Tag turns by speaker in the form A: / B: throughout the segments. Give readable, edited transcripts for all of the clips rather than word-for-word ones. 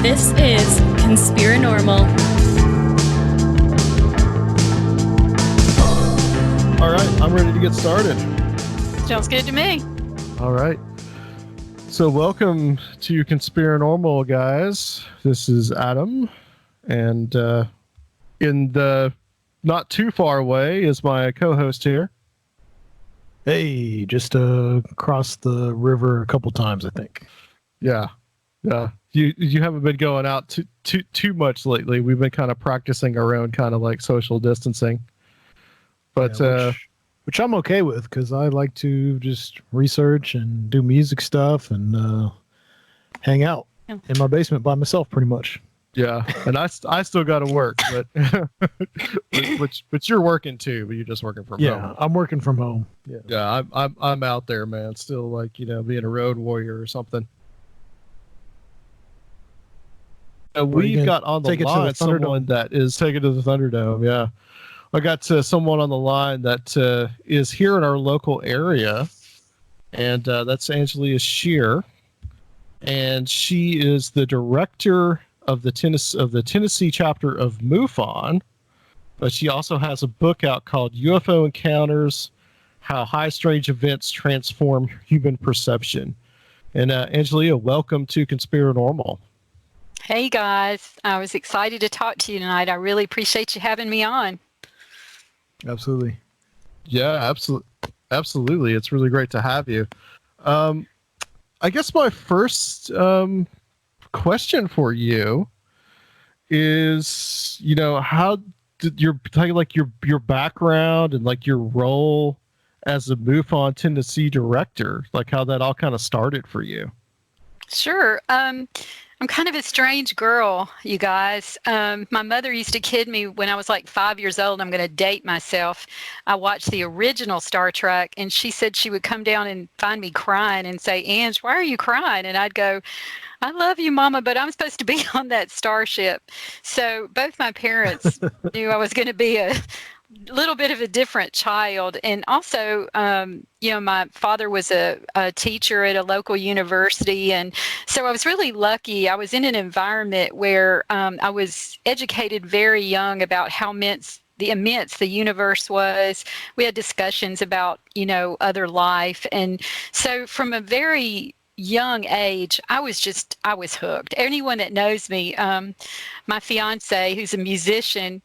A: This is Conspirinormal.
B: All right, I'm ready to get started.
C: Sounds good to me.
B: All right. So welcome to Conspirinormal, guys. This is Adam, and in the not too far away is my co-host here.
D: Hey, just crossed the river a couple times, I think.
B: Yeah. You haven't been going out too much lately. We've been kind of practicing our own kind of like social distancing. But
D: which I'm okay with, because I like to just research and do music stuff and hang out in my basement by myself, pretty much.
B: Yeah, and I still got to work, but but you're working too, but you're just working from home.
D: Yeah, I'm working from home.
B: Yeah, I'm out there, man. Still like, being a road warrior or something. We've got on the line someone that is taking to the Thunderdome. Yeah, I got someone on the line that is here in our local area, and that's Angelia Sheer, and she is the director of the Tennessee chapter of MUFON, but she also has a book out called UFO Encounters: How High Strange Events Transform Human Perception. And Angelia, welcome to Conspirinormal.
C: Hey guys, I was excited to talk to you tonight. I really appreciate you having me on.
D: Absolutely.
B: Yeah, absolutely. It's really great to have you. I guess my first question for you is, how did your background and like your role as a MUFON Tennessee director, like how that all kind of started for you?
C: Sure. I'm kind of a strange girl, you guys. My mother used to kid me when I was like 5 years old. I'm going to date myself. I watched the original Star Trek, and she said she would come down and find me crying and say, "Ange, why are you crying?" And I'd go, "I love you, Mama, but I'm supposed to be on that starship." So both my parents knew I was going to be a little bit of a different child. And also, my father was a teacher at a local university. And so I was really lucky. I was in an environment where I was educated very young about how immense the universe was. We had discussions about, other life. And so from a very young age, I was hooked. Anyone that knows me, my fiance, who's a musician,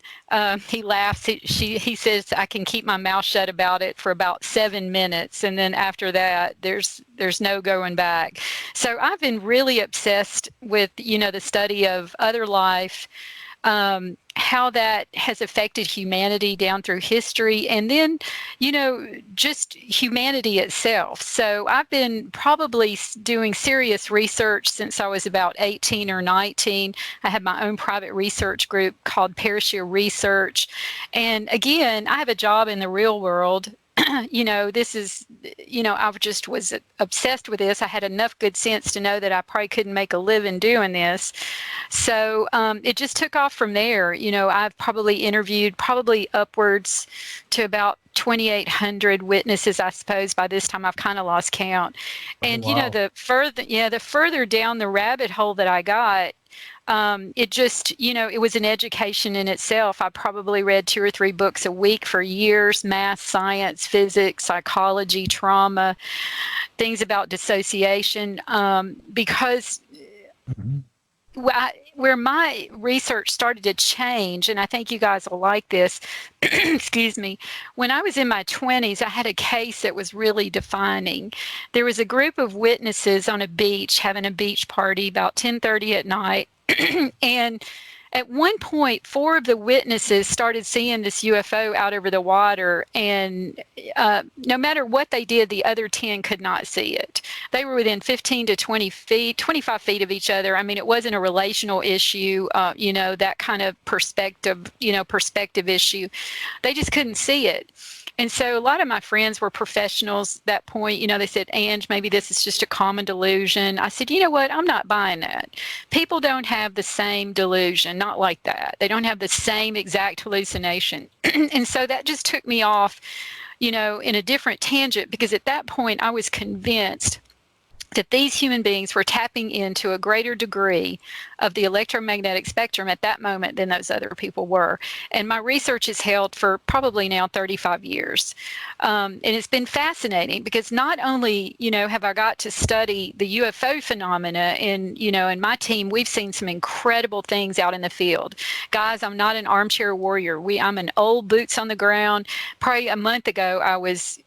C: he laughs. He says I can keep my mouth shut about it for about 7 minutes, and then after that, there's no going back. So I've been really obsessed with the study of other life, how that has affected humanity down through history, and then, just humanity itself. So I've been probably doing serious research since I was about 18 or 19. I have my own private research group called Parashare Research. And again, I have a job in the real world. This is, I just was obsessed with this. I had enough good sense to know that I probably couldn't make a living doing this. So it just took off from there. I've probably interviewed upwards to about 2,800 witnesses, I suppose. By this time, I've kind of lost count. And,
D: wow.
C: the further down the rabbit hole that I got, it just, it was an education in itself. I probably read 2 or 3 books a week for years: math, science, physics, psychology, trauma, things about dissociation, because where my research started to change, and I think you guys will like this, excuse me, when I was in my 20s, I had a case that was really defining. There was a group of witnesses on a beach having a beach party about 10:30 at night. And at one point, 4 of the witnesses started seeing this UFO out over the water, and no matter what they did, the other 10 could not see it. They were within 15 to 20 feet, 25 feet of each other. I mean, it wasn't a relational issue, that kind of perspective issue. They just couldn't see it. And so a lot of my friends were professionals at that point. They said, "Ange, maybe this is just a common delusion." I said, "You know what? I'm not buying that. People don't have the same delusion, not like that. They don't have the same exact hallucination." And so that just took me off, in a different tangent, because at that point I was convinced that these human beings were tapping into a greater degree of the electromagnetic spectrum at that moment than those other people were. And my research has held for probably now 35 years. And it's been fascinating because not only, have I got to study the UFO phenomena, and, in my team, we've seen some incredible things out in the field. Guys, I'm not an armchair warrior. I'm an old boots on the ground. Probably a month ago,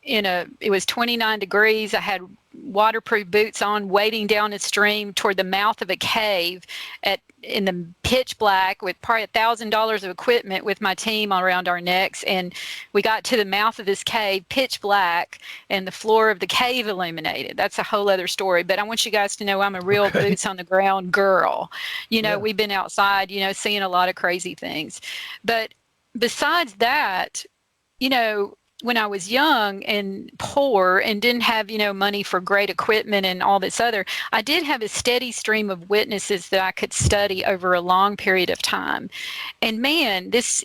C: it was 29 degrees. I had waterproof boots on, wading down a stream toward the mouth of a cave in the pitch black with probably $1,000 of equipment with my team around our necks. And we got to the mouth of this cave, pitch black, and the floor of the cave illuminated. That's a whole other story. But I want you guys to know I'm a real boots on the ground girl. We've been outside, seeing a lot of crazy things. But besides that, when I was young and poor and didn't have, money for great equipment and all this other, I did have a steady stream of witnesses that I could study over a long period of time. And man, these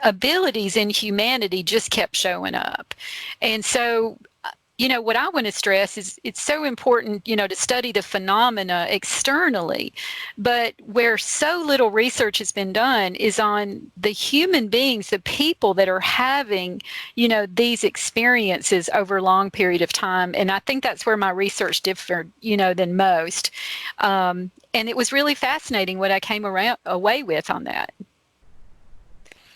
C: abilities in humanity just kept showing up. And so, what I want to stress is it's so important, to study the phenomena externally, but where so little research has been done is on the human beings, the people that are having, these experiences over a long period of time. And I think that's where my research differed, than most. And it was really fascinating what I came away with on that.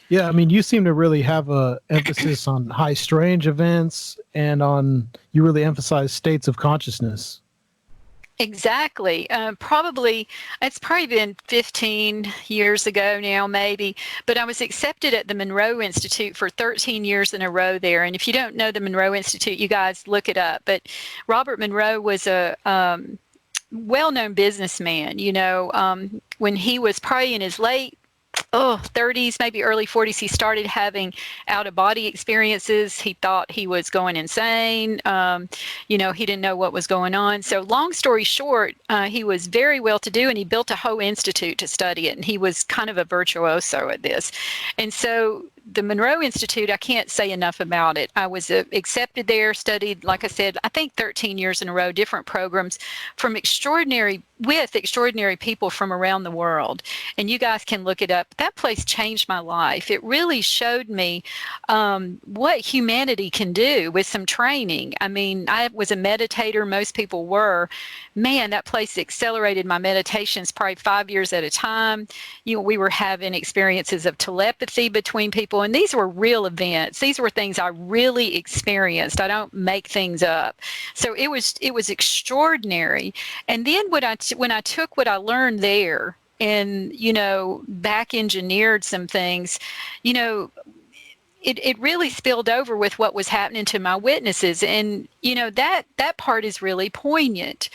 D: Yeah, I mean, you seem to really have a emphasis on high strange events, and you really emphasize states of consciousness.
C: Exactly. It's probably been 15 years ago now, maybe, but I was accepted at the Monroe Institute for 13 years in a row there. And if you don't know the Monroe Institute, you guys look it up. But Robert Monroe was a well-known businessman. When he was probably in his late 30s, maybe early 40s, he started having out-of-body experiences. He thought he was going insane. He didn't know what was going on. So long story short, he was very well-to-do, and he built a whole institute to study it. And he was kind of a virtuoso at this. And so the Monroe Institute, I can't say enough about it. I was accepted there, studied, like I said, I think 13 years in a row, different programs with extraordinary people from around the world. And you guys can look it up. That place changed my life. It really showed me what humanity can do with some training. I mean, I was a meditator. Most people were. Man, that place accelerated my meditations probably 5 years at a time. We were having experiences of telepathy between people, and these were real events. These were things I really experienced. I don't make things up. So it was extraordinary. And then when I took what I learned there and, back engineered some things, it really spilled over with what was happening to my witnesses. And, that part is really poignant.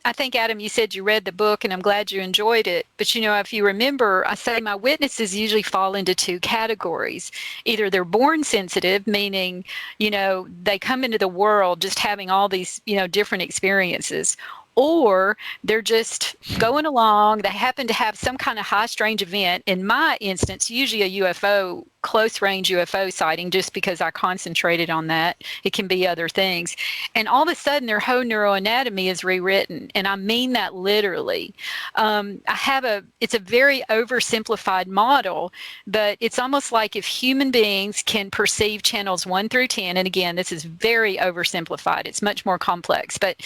C: I think, Adam, you said you read the book, and I'm glad you enjoyed it. But, if you remember, I say my witnesses usually fall into two categories. Either they're born sensitive, meaning, they come into the world just having all these, different experiences, or they're just going along. They happen to have some kind of high strange event. In my instance, usually a UFO, close range UFO sighting, just because I concentrated on that. It can be other things. And all of a sudden their whole neuroanatomy is rewritten. And I mean that literally. It's a very oversimplified model, but it's almost like if human beings can perceive channels 1 through 10, and again, this is very oversimplified. It's much more complex, but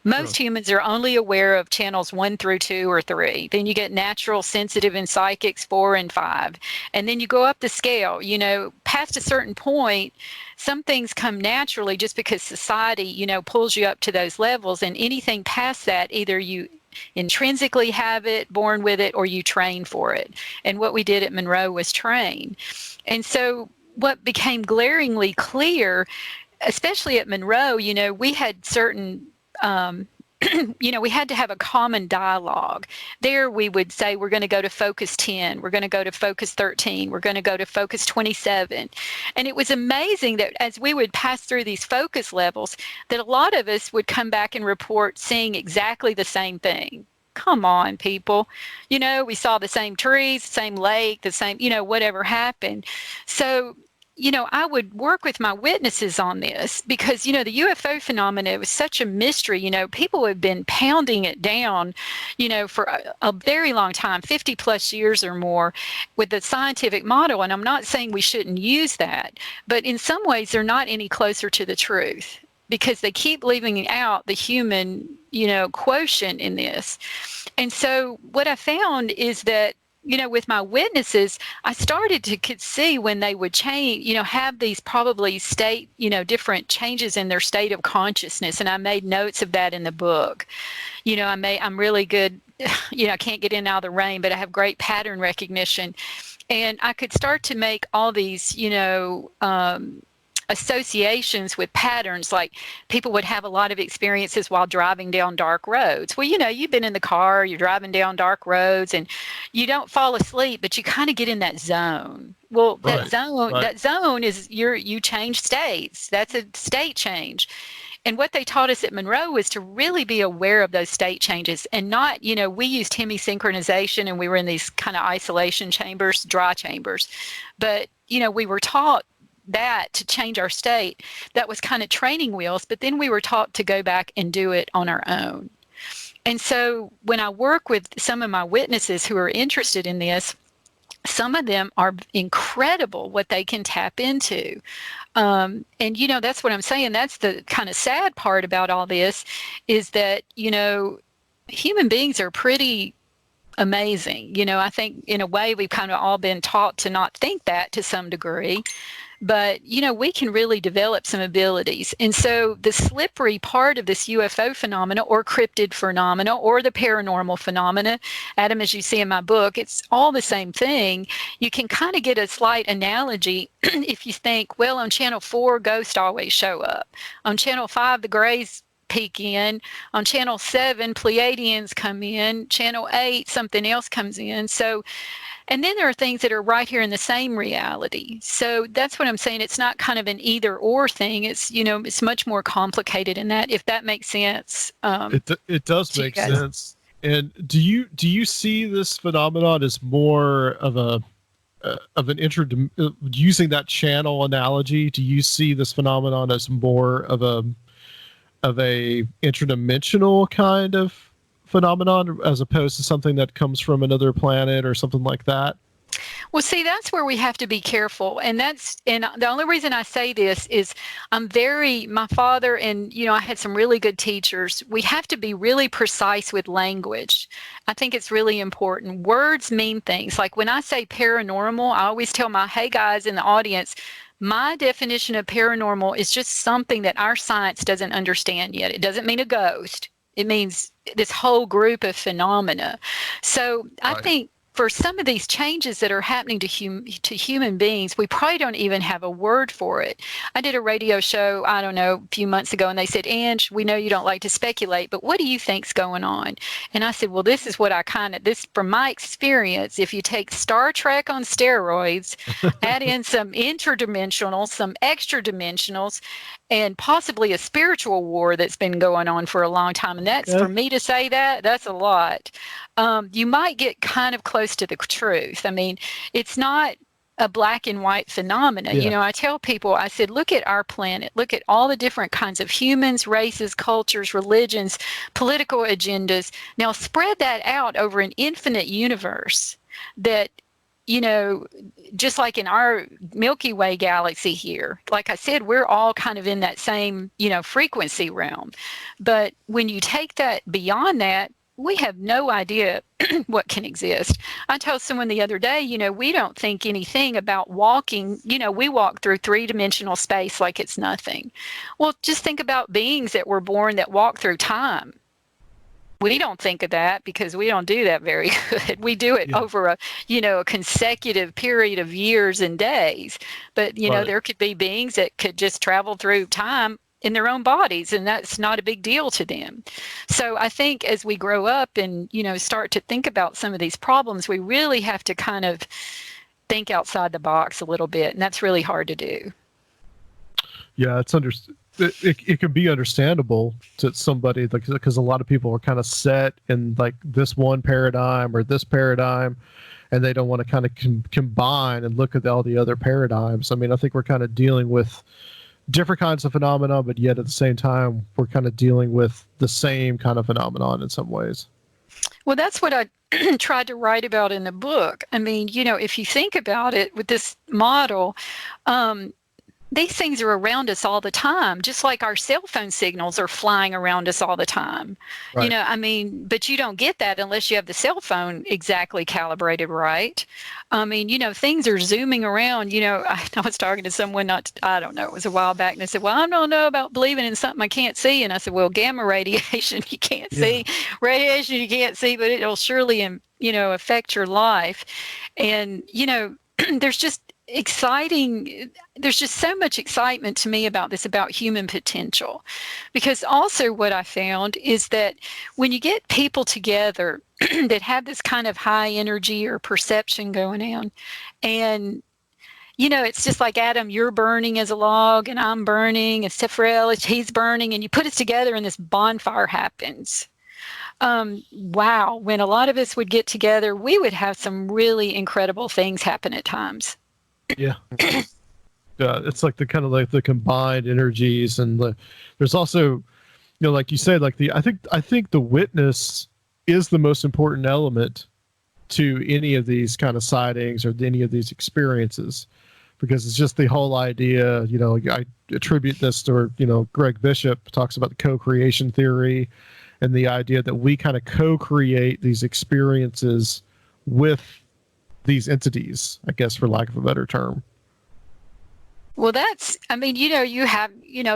C: most humans are only aware of channels 1 through 2 or 3. Then you get natural, sensitive, and psychics 4 and 5. And then you go up the scale. Past a certain point, some things come naturally just because society, pulls you up to those levels. And anything past that, either you intrinsically have it, born with it, or you train for it. And what we did at Monroe was train. And so what became glaringly clear, especially at Monroe, we had certain we had to have a common dialogue. There we would say, we're going to go to focus 10, we're going to go to focus 13, we're going to go to focus 27. And it was amazing that as we would pass through these focus levels, that a lot of us would come back and report seeing exactly the same thing. Come on, people. We saw the same trees, the same lake, the same, whatever happened. So, I would work with my witnesses on this because, the UFO phenomena was such a mystery. People have been pounding it down, for a very long time, 50 plus years or more with the scientific model. And I'm not saying we shouldn't use that, but in some ways they're not any closer to the truth because they keep leaving out the human, quotient in this. And so what I found is that, with my witnesses, I started to could see when they would change, have these probably state, different changes in their state of consciousness. And I made notes of that in the book. I'm really good, I can't get in out of the rain, but I have great pattern recognition. And I could start to make all these, associations with patterns, like people would have a lot of experiences while driving down dark roads. Well, you've been in the car, you're driving down dark roads and you don't fall asleep, but you kind of get in that zone. Well, that zone is you change states. That's a state change. And what they taught us at Monroe was to really be aware of those state changes and not, we used hemisynchronization and we were in these kind of isolation chambers, dry chambers. But, we were taught that to change our state. That was kind of training wheels, but then we were taught to go back and do it on our own. And so when I work with some of my witnesses who are interested in this, some of them are incredible what they can tap into. And, that's what I'm saying. That's the kind of sad part about all this is that, human beings are pretty amazing. I think in a way we've kind of all been taught to not think that to some degree. But, we can really develop some abilities. And so the slippery part of this UFO phenomena or cryptid phenomena or the paranormal phenomena, Adam, as you see in my book, it's all the same thing. You can kind of get a slight analogy if you think, well, on channel 4, ghosts always show up. On channel 5, the Greys peek in. On channel 7, Pleiadians come in. Channel 8, something else comes in. So, and then there are things that are right here in the same reality. So that's what I'm saying. It's not kind of an either or thing. It's, it's much more complicated in that, if that makes sense.
B: It does make sense. And do you see this phenomenon as more of using that channel analogy? Do you see this phenomenon as more of a interdimensional kind of phenomenon as opposed to something that comes from another planet or something like that?
C: Well, see, that's where we have to be careful. And the only reason I say this is my father and, I had some really good teachers. We have to be really precise with language. I think it's really important. Words mean things. Like when I say paranormal, I always tell hey guys in the audience, my definition of paranormal is just something that our science doesn't understand yet. It doesn't mean a ghost. It means this whole group of phenomena. So I think for some of these changes that are happening to human beings, we probably don't even have a word for it. I did a radio show, I don't know, a few months ago, and they said, Ange, we know you don't like to speculate, but what do you think's going on? And I said, well, this is what from my experience, if you take Star Trek on steroids, add in some interdimensional, some extra dimensionals, and possibly a spiritual war that's been going on for a long time. And that's, for me to say that's a lot. You might get kind of close to the truth. I mean, it's not a black and white phenomena. Yeah. I tell people, I said, look at our planet, look at all the different kinds of humans, races, cultures, religions, political agendas. Now spread that out over an infinite universe that, just like in our Milky Way galaxy here, like I said, we're all kind of in that same, frequency realm. But when you take that beyond that, we have no idea what can exist. I told someone the other day, we don't think anything about walking. We walk through 3-dimensional space like it's nothing. Well, just think about beings that were born that walk through time. We don't think of that because we don't do that very good. We do it over a consecutive period of years and days. But, there could be beings that could just travel through time in their own bodies, and that's not a big deal to them. So I think as we grow up and, start to think about some of these problems, we really have to kind of think outside the box a little bit, and that's really hard to do.
B: Yeah, it can be understandable to somebody, because a lot of people are kind of set in like this one paradigm or this paradigm, and they don't want to kind of combine and look at all the other paradigms. I mean, I think we're kind of dealing with different kinds of phenomena, but yet at the same time, we're kind of dealing with the same kind of phenomenon in some ways.
C: Well, that's what I tried to write about in the book. I mean, if you think about it with this model, these things are around us all the time, just like our cell phone signals are flying around us all the time.
B: Right.
C: I mean, but you don't get that unless you have the cell phone exactly calibrated right. I mean, things are zooming around. I was talking to someone I don't know, it was a while back, and they said, well, I don't know about believing in something I can't see. And I said, well, gamma radiation you can't see, radiation you can't see, but it'll surely, affect your life. And, there's just so much excitement to me about this, about human potential, because also what I found is that when you get people together that have this kind of high energy or perception going on, and it's just like, Adam, you're burning as a log, and I'm burning, and Sepharel, he's burning, and you put us together and this bonfire happens. Wow, when a lot of us would get together, we would have some really incredible things happen at times.
B: Yeah. Yeah, it's like the kind of like the combined energies, and there's also, like you said, like I think the witness is the most important element to any of these kind of sightings or any of these experiences, because it's just the whole idea. I attribute this to, Greg Bishop talks about the co-creation theory, and the idea that we kind of co-create these experiences with these entities, I guess, for lack of a better term.
C: Well, you have,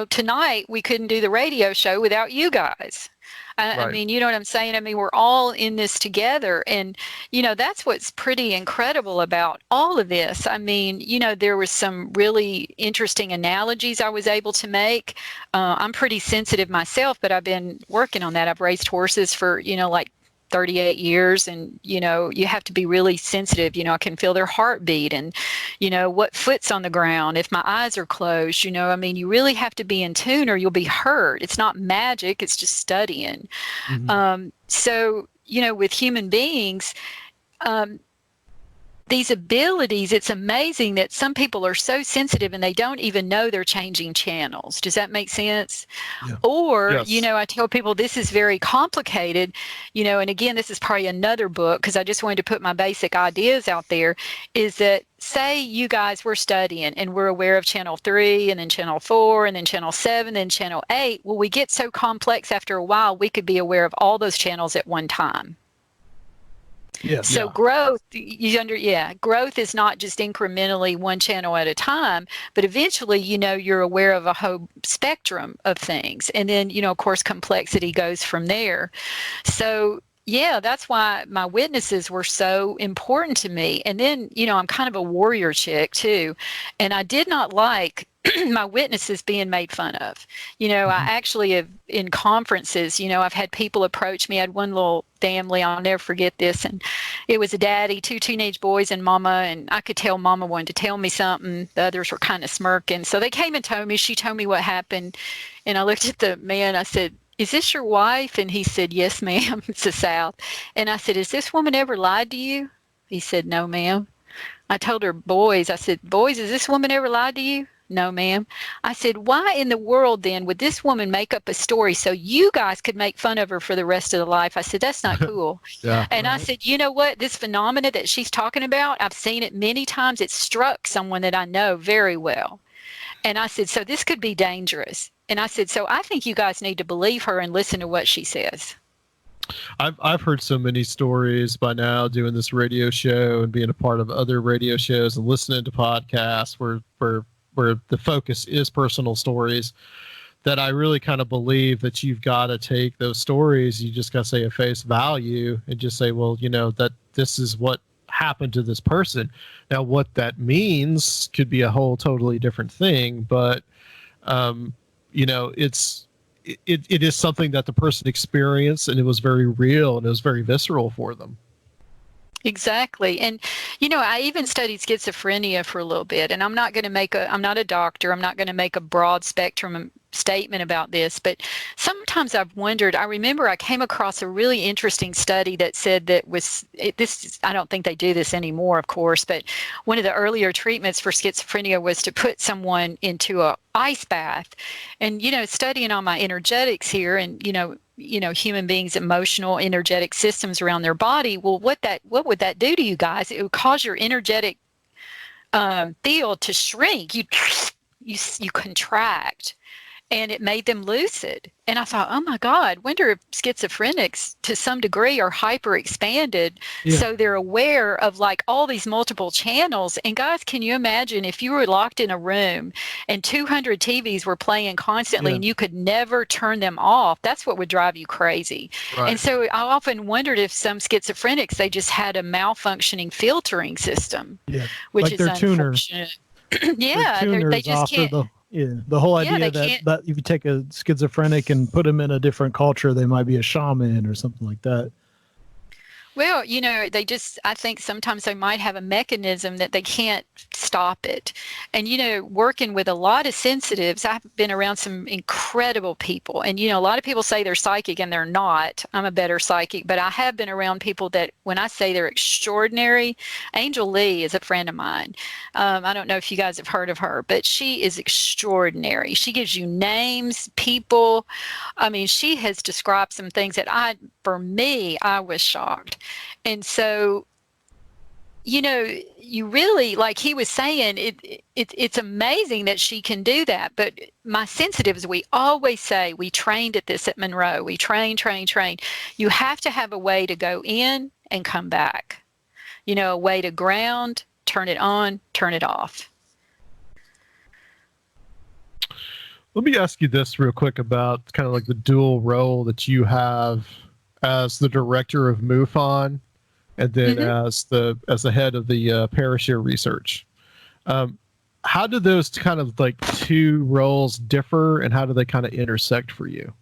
C: tonight we couldn't do the radio show without you guys.
B: Right.
C: I mean, you know what I'm saying? I mean, we're all in this together. And, that's what's pretty incredible about all of this. I mean, there was some really interesting analogies I was able to make. I'm pretty sensitive myself, but I've been working on that. I've raised horses for, like 38 years, and you have to be really sensitive. I can feel their heartbeat, and what foot's on the ground if my eyes are closed. I mean, you really have to be in tune or you'll be hurt. It's not magic, it's just studying. Mm-hmm. So with human beings, these abilities, it's amazing that some people are so sensitive and they don't even know they're changing channels. Does that make sense? Yeah. Or, yes. I tell people this is very complicated, and again, this is probably another book, because I just wanted to put my basic ideas out there, is that say you guys were studying and we're aware of channel 3 and then channel 4 and then channel 7 and channel 8. Well, we get so complex after a while, we could be aware of all those channels at one time.
B: Yes.
C: So growth is not just incrementally one channel at a time, but eventually, you're aware of a whole spectrum of things. And then, of course, complexity goes from there. So, yeah, that's why my witnesses were so important to me. And then, I'm kind of a warrior chick too. And I did not like my witnesses being made fun of. Mm-hmm. I actually have, in conferences, I've had people approach me. I had one little family, I'll never forget this, and it was a daddy, 2 teenage boys, and mama, and I could tell mama wanted to tell me something. The others were kind of smirking. So they came and told me. She told me what happened, and I looked at the man. I said, "Is this your wife?" And he said, "Yes, ma'am." It's the South. And I said, "Has this woman ever lied to you?" He said, "No, ma'am." I told her boys, I said, "Boys, has this woman ever lied to you?" "No, ma'am." I said, "Why in the world then would this woman make up a story so you guys could make fun of her for the rest of the life?" I said, "That's not cool." Yeah, and right. I said, "You know what? This phenomena that she's talking about, I've seen it many times. It struck someone that I know very well." And I said, "So this could be dangerous." And I said, "So I think you guys need to believe her and listen to what she says."
B: I've heard so many stories by now doing this radio show and being a part of other radio shows and listening to podcasts where the focus is personal stories, that I really kind of believe that you've got to take those stories, you just got to say at face value and just say, well, that this is what happened to this person. Now, what that means could be a whole totally different thing, but, it is something that the person experienced, and it was very real and it was very visceral for them.
C: Exactly. And, I even studied schizophrenia for a little bit, and I'm not a doctor. I'm not going to make a broad spectrum statement about this, but sometimes I've wondered. I remember I came across a really interesting study that said that I don't think they do this anymore, of course, but one of the earlier treatments for schizophrenia was to put someone into a ice bath. And, studying on my energetics here and, human beings' emotional, energetic systems around their body. Well, what would that do to you guys? It would cause your energetic field to shrink. You contract, and it made them lucid. And I thought, oh my God, wonder if schizophrenics to some degree are hyper expanded. Yeah. So they're aware of like all these multiple channels. And guys, can you imagine if you were locked in a room and 200 TVs were playing constantly and you could never turn them off? That's what would drive you crazy. Right. And so I often wondered if some schizophrenics, they just had a malfunctioning filtering system, which like is unfortunate. Yeah, they just can't.
D: The whole idea that if you take a schizophrenic and put them in a different culture, they might be a shaman or something like that.
C: Well, I think sometimes they might have a mechanism that they can't stop it. And, working with a lot of sensitives, I've been around some incredible people. And, a lot of people say they're psychic and they're not. I'm a better psychic, but I have been around people that when I say they're extraordinary, Angel Lee is a friend of mine. I don't know if you guys have heard of her, but she is extraordinary. She gives you names, people. I mean, she has described some things that for me, I was shocked. And so, you really, like he was saying, it's amazing that she can do that. But my sensitives, we always say, we trained at this at Monroe. We train. You have to have a way to go in and come back. A way to ground, turn it on, turn it off.
B: Let me ask you this real quick about kind of like the dual role that you have as the director of MUFON and then as the head of the Parashare research. How do those kind of like two roles differ, and how do they kind of intersect for you?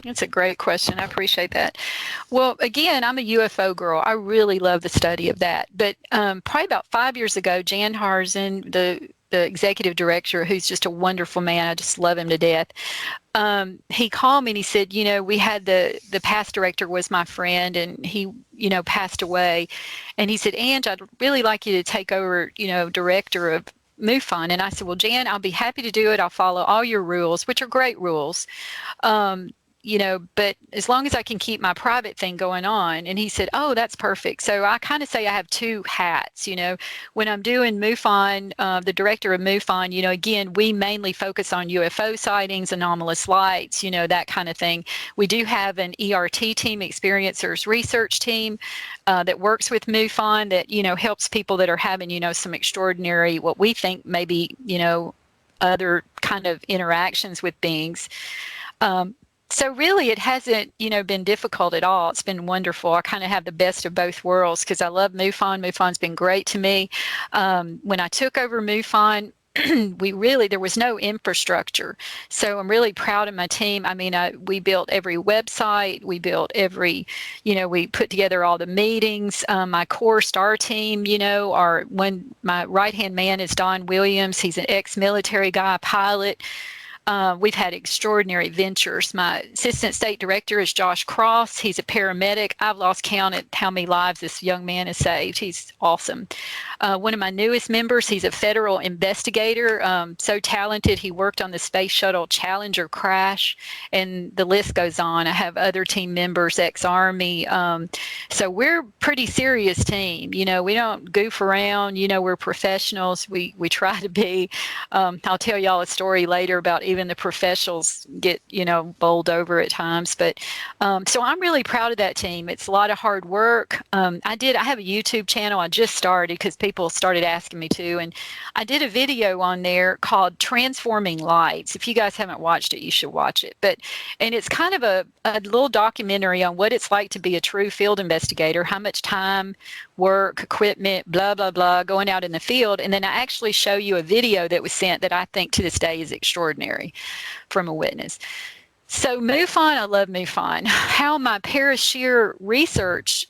C: That's a great question. I appreciate that. Well, again, I'm a UFO girl. I really love the study of that. But probably about 5 years ago, Jan Harzen, the executive director, who's just a wonderful man, I just love him to death, he called me and he said, we had the past director was my friend, and he, passed away. And he said, Ange, I'd really like you to take over, director of MUFON. And I said, well, Jan, I'll be happy to do it. I'll follow all your rules, which are great rules. But as long as I can keep my private thing going on. And he said, oh, that's perfect. So I kind of say I have two hats, when I'm doing MUFON, the director of MUFON, again, we mainly focus on UFO sightings, anomalous lights, that kind of thing. We do have an ERT team, experiencers research team, that works with MUFON that, helps people that are having, some extraordinary, what we think maybe, other kind of interactions with beings. So really, it hasn't, been difficult at all. It's been wonderful. I kind of have the best of both worlds because I love MUFON. MUFON's been great to me. When I took over MUFON, there was no infrastructure. So I'm really proud of my team. I mean, we built every website. We built we put together all the meetings. My core star team, my right-hand man is Don Williams. He's an ex-military guy, pilot. We've had extraordinary ventures. My assistant state director is Josh Cross. He's a paramedic. I've lost count at how many lives this young man has saved. He's awesome. One of my newest members, he's a federal investigator, so talented. He worked on the Space Shuttle Challenger crash, and the list goes on. I have other team members, ex-Army. So we're a pretty serious team. We don't goof around. We're professionals. We try to be. I'll tell y'all a story later about even the professionals get, bowled over at times. But so I'm really proud of that team. It's a lot of hard work. I have a YouTube channel I just started because people started asking me to. And I did a video on there called Transforming Lights. If you guys haven't watched it, you should watch it. And it's kind of a little documentary on what it's like to be a true field investigator, how much time, work, equipment, blah, blah, blah, going out in the field. And then I actually show you a video that was sent that I think to this day is extraordinary from a witness. So MUFON, I love MUFON. How my Parashare research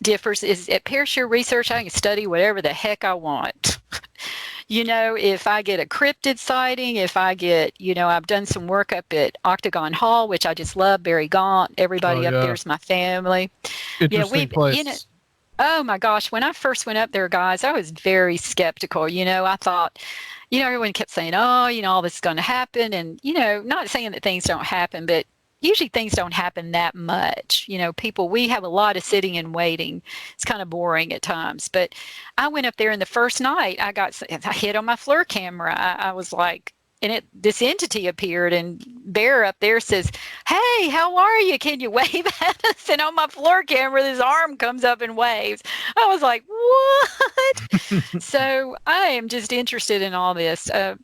C: differs is at Parashare research, I can study whatever the heck I want. if I get a cryptid sighting, if I get, I've done some work up at Octagon Hall, which I just love, Barry Gaunt, everybody up there's my family.
B: Interesting place.
C: Oh my gosh, when I first went up there, guys, I was very skeptical. I thought, everyone kept saying, oh, all this is going to happen. And, not saying that things don't happen, but usually things don't happen that much. We have a lot of sitting and waiting. It's kind of boring at times. But I went up there, and the first night I hit on my Fleur camera. I was like, and this entity appeared, and Bear up there says, hey, how are you? Can you wave at us? And on my Fleur camera, this arm comes up and waves. I was like, what? So I am just interested in all this. A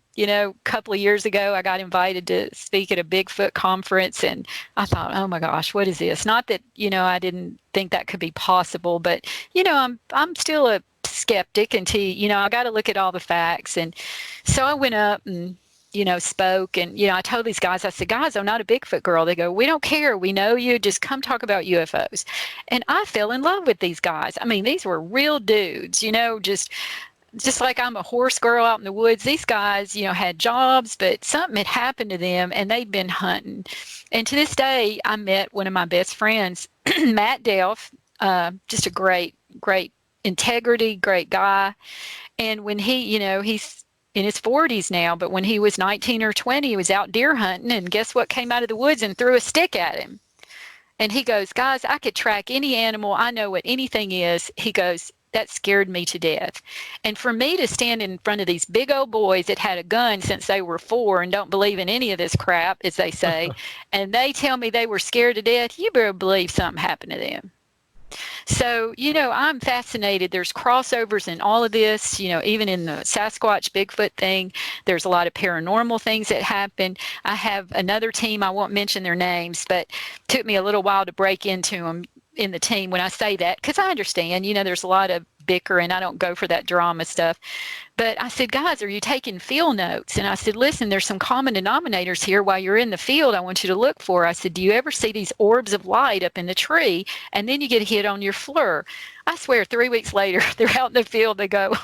C: couple of years ago, I got invited to speak at a Bigfoot conference, and I thought, oh my gosh, what is this? Not that, I didn't think that could be possible, but, I'm still a skeptic until, I got to look at all the facts. And so I went up and, spoke, and, I told these guys, I said, guys, I'm not a Bigfoot girl. They go, we don't care. We know you. Just come talk about UFOs. And I fell in love with these guys. I mean, these were real dudes, just like I'm a horse girl out in the woods. These guys, had jobs, but something had happened to them, and they'd been hunting. And to this day, I met one of my best friends, Matt Delph, just a great integrity, great guy. And when he, he's in his 40s now, but when he was 19 or 20, he was out deer hunting, and guess what came out of the woods and threw a stick at him? And he goes, guys, I could track any animal. I know what anything is. He goes, that scared me to death. And for me to stand in front of these big old boys that had a gun since they were 4 and don't believe in any of this crap, as they say, and they tell me they were scared to death, you better believe something happened to them. So, I'm fascinated. There's crossovers in all of this, even in the Sasquatch Bigfoot thing. There's a lot of paranormal things that happen. I have another team, I won't mention their names, but it took me a little while to break into them in the team when I say that, because I understand, there's a lot of bicker, and I don't go for that drama stuff. But I said, guys, are you taking field notes? And I said, listen, there's some common denominators here. While you're in the field, I want you to look for. I said, do you ever see these orbs of light up in the tree, and then you get hit on your Fleur? I swear, 3 weeks later, they're out in the field. They go,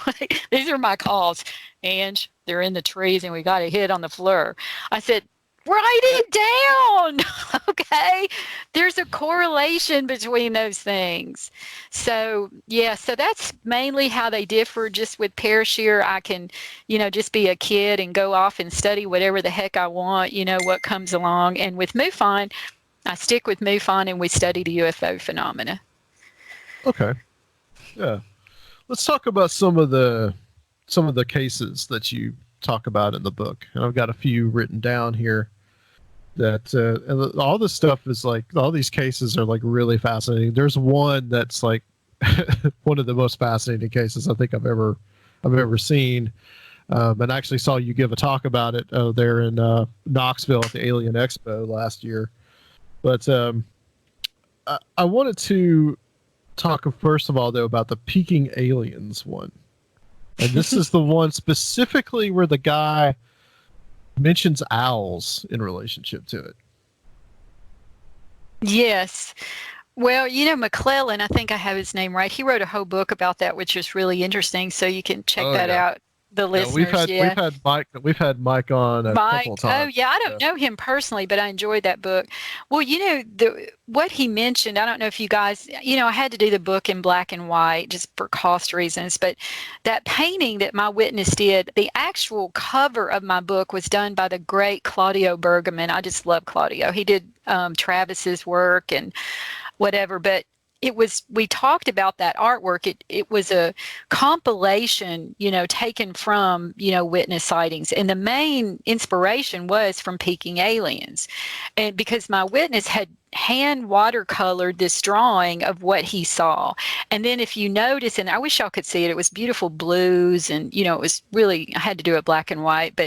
C: these are my calls. Ange, they're in the trees, and we got a hit on the Fleur. I said, write it down. Okay. There's a correlation between those things. So, so that's mainly how they differ. Just with Sheer, I can, just be a kid and go off and study whatever the heck I want, what comes along. And with MUFON, I stick with MUFON, and we study the UFO phenomena.
B: Okay. Yeah. Let's talk about some of the cases that you talk about in the book, and I've got a few written down here that all this stuff is like, all these cases are like really fascinating. There's one that's like one of the most fascinating cases I think I've ever seen, and I actually saw you give a talk about it there in Knoxville at the Alien Expo last year. But I wanted to talk first of all though about the peeking aliens one. And this is the one specifically where the guy mentions owls in relationship to it.
C: Yes. Well, McLellan, I think I have his name right. He wrote a whole book about that, which is really interesting. So you can check that out. The listeners,
B: we've had Mike on a couple times.
C: Oh yeah, I don't know him personally, but I enjoyed that book. Well, what he mentioned, I don't know if you guys, I had to do the book in black and white just for cost reasons, but that painting that my witness did, the actual cover of my book was done by the great Claudio Bergaman. I just love Claudio. He did Travis's work and whatever, but we talked about that artwork. It was a compilation, taken from, witness sightings. And the main inspiration was from peeking aliens. And because my witness had hand watercolored this drawing of what he saw. And then if you notice, and I wish y'all could see it, it was beautiful blues, and it was really, I had to do it black and white,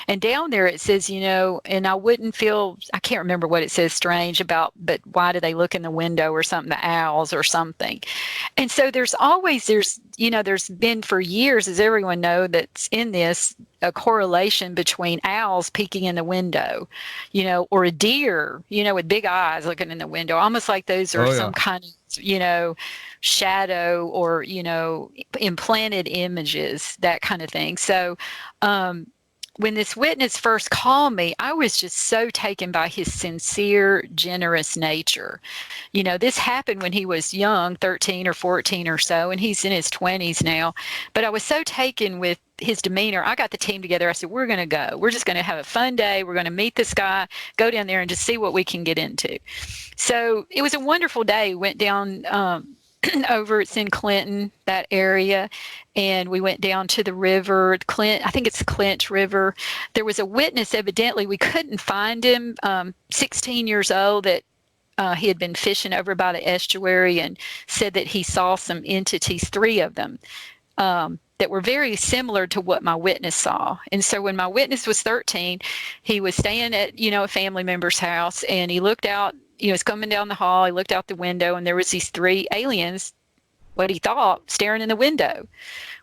C: and down there it says, and I can't remember what it says strange about, but why do they look in the window or something, the owls or something. And so there's there's been for years, as everyone knows that's in this, a correlation between owls peeking in the window, or a deer, with big eyes looking in the window, almost like those are some kind of, shadow or, implanted images, that kind of thing. So, when this witness first called me, I was just so taken by his sincere, generous nature. This happened when he was young, 13 or 14 or so, and he's in his 20s now. But I was so taken with his demeanor. I got the team together. I said, we're going to go. We're just going to have a fun day. We're going to meet this guy, go down there and just see what we can get into. So it was a wonderful day. We went down over, it's in Clinton, that area, and we went down to the river, I think it's Clinch River. There was a witness, evidently, we couldn't find him, 16 years old, that he had been fishing over by the estuary and said that he saw some entities, 3 of them, that were very similar to what my witness saw. And so when my witness was 13, he was staying at, a family member's house, and he looked out, he was coming down the hall, he looked out the window, and there was these 3 aliens, what he thought, staring in the window.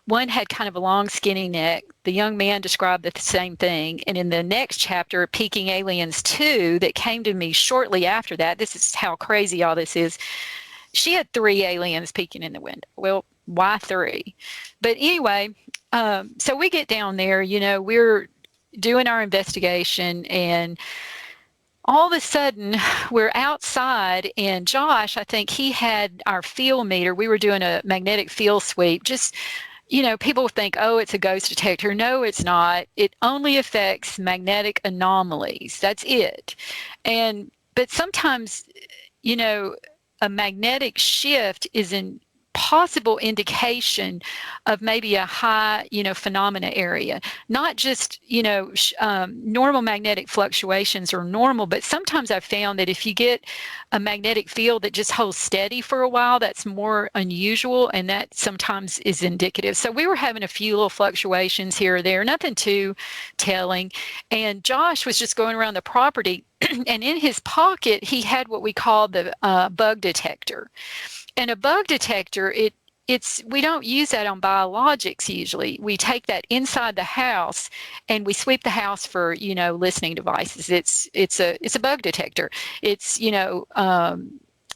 C: One had kind of a long, skinny neck. The young man described the same thing. And in the next chapter, Peeking Aliens 2, that came to me shortly after that, this is how crazy all this is, she had 3 aliens peeking in the window. Well, why 3? But anyway, so we get down there, we're doing our investigation, and all of a sudden we're outside, and Josh, I think he had our field meter. We were doing a magnetic field sweep. Just, people think, oh, it's a ghost detector. No, it's not. It only affects magnetic anomalies. That's it. But sometimes, a magnetic shift is an possible indication of maybe a high, phenomena area. Not just, normal magnetic fluctuations are normal, but sometimes I've found that if you get a magnetic field that just holds steady for a while, that's more unusual, and that sometimes is indicative. So we were having a few little fluctuations here or there, nothing too telling. And Josh was just going around the property, and in his pocket, he had what we call the bug detector. And a bug detector, we don't use that on biologics usually. We take that inside the house and we sweep the house for, listening devices. It's a bug detector. It's,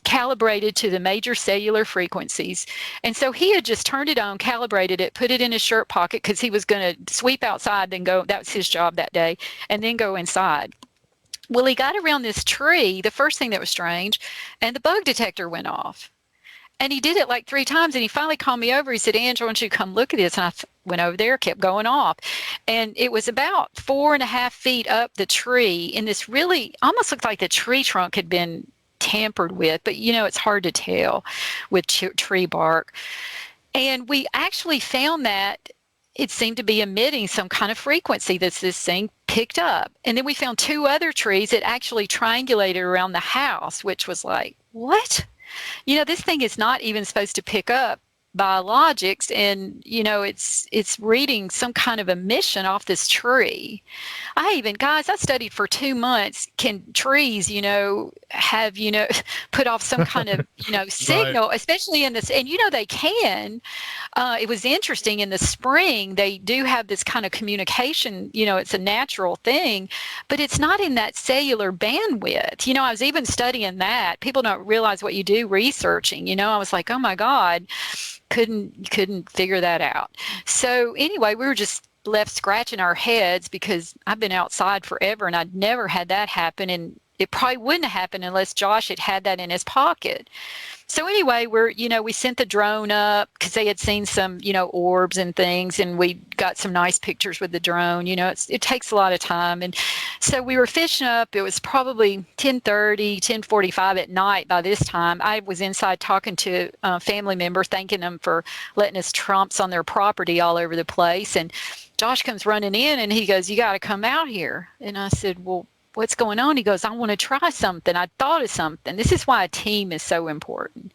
C: calibrated to the major cellular frequencies. And so he had just turned it on, calibrated it, put it in his shirt pocket because he was going to sweep outside, then go, that was his job that day, and then go inside. Well, he got around this tree, the first thing that was strange, and the bug detector went off. And he did it like 3 times, and he finally called me over. He said, Angela, I want you to come look at this. And I went over there, kept going off. And it was about 4.5 feet up the tree in this really almost looked like the tree trunk had been tampered with. But, it's hard to tell with tree bark. And we actually found that it seemed to be emitting some kind of frequency that this thing picked up. And then we found 2 other trees that actually triangulated around the house, which was like, what? This thing is not even supposed to pick up biologics, and it's reading some kind of emission off this tree. I studied for 2 months. Can trees have put off some kind of signal, right, especially in this, and they can. It was interesting, in the spring they do have this kind of communication, it's a natural thing, but it's not in that cellular bandwidth. I was even studying that. People don't realize what you do researching. I was like, oh my God, couldn't figure that out. So anyway, we were just left scratching our heads because I've been outside forever and I'd never had that happen, and it probably wouldn't have happened unless Josh had that in his pocket. So anyway, we sent the drone up because they had seen some, orbs and things, and we got some nice pictures with the drone. It takes a lot of time. And so we were fishing up. It was probably 10:30, 10:45 at night by this time. I was inside talking to a family member, thanking them for letting us trumps on their property all over the place. And Josh comes running in and he goes, you got to come out here. And I said, well, what's going on? He goes, I want to try something. I thought of something. This is why a team is so important.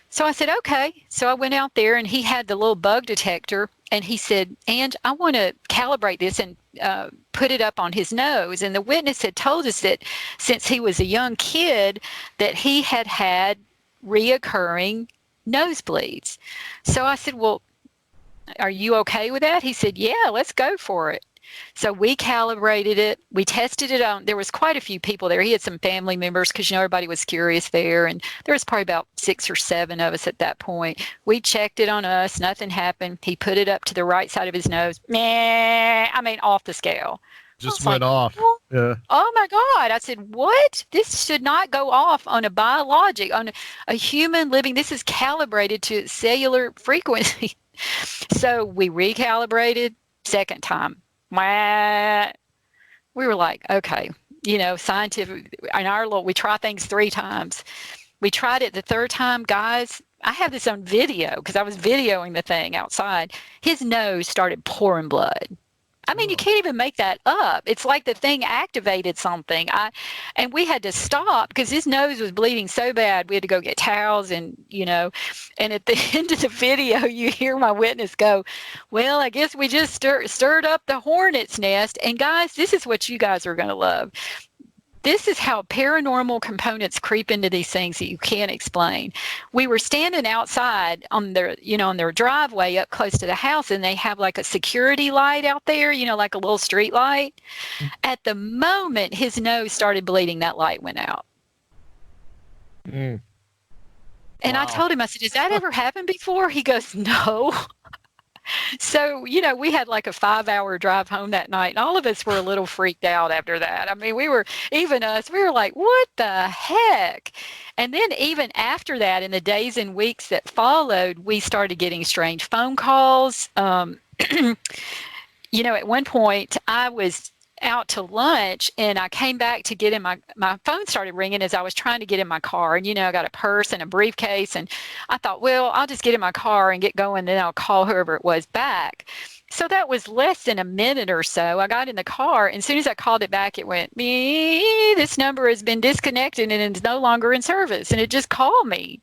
C: So I said, okay. So I went out there and he had the little bug detector and he said, and I want to calibrate this and put it up on his nose. And the witness had told us that since he was a young kid that he had reoccurring nosebleeds. So I said, well, are you okay with that? He said, yeah, let's go for it. So we calibrated it. We tested it on. There was quite a few people there. He had some family members because, everybody was curious there. And there was probably about 6 or 7 of us at that point. We checked it on us. Nothing happened. He put it up to the right side of his nose. Off the scale.
B: Just went off. Yeah.
C: Oh my God. I said, what? This should not go off on a biologic, on a human living. This is calibrated to cellular frequency. So we recalibrated. Second time. We were like, okay, scientific, we try things 3 times. We tried it the 3rd time, guys. I have this on video because I was videoing the thing outside. His nose started pouring blood. You can't even make that up. It's like the thing activated something. And we had to stop because his nose was bleeding so bad. We had to go get towels and at the end of the video, you hear my witness go, well, I guess we just stirred up the hornet's nest. And guys, this is what you guys are going to love. This is how paranormal components creep into these things that you can't explain. We were standing outside on their driveway up close to the house, and they have like a security light out there, like a little street light. At the moment his nose started bleeding, that light went out. And wow. I told him, I said, has that ever happened before? He goes, no. So, we had like a 5-hour drive home that night, and all of us were a little freaked out after that. We were like, what the heck? And then even after that, in the days and weeks that followed, we started getting strange phone calls. At one point I was out to lunch and I came back to get in my phone started ringing as I was trying to get in my car. And, I got a purse and a briefcase, and I thought, well, I'll just get in my car and get going. Then I'll call whoever it was back. So that was less than a minute or so. I got in the car, and as soon as I called it back, it went, this number has been disconnected and is no longer in service. And it just called me.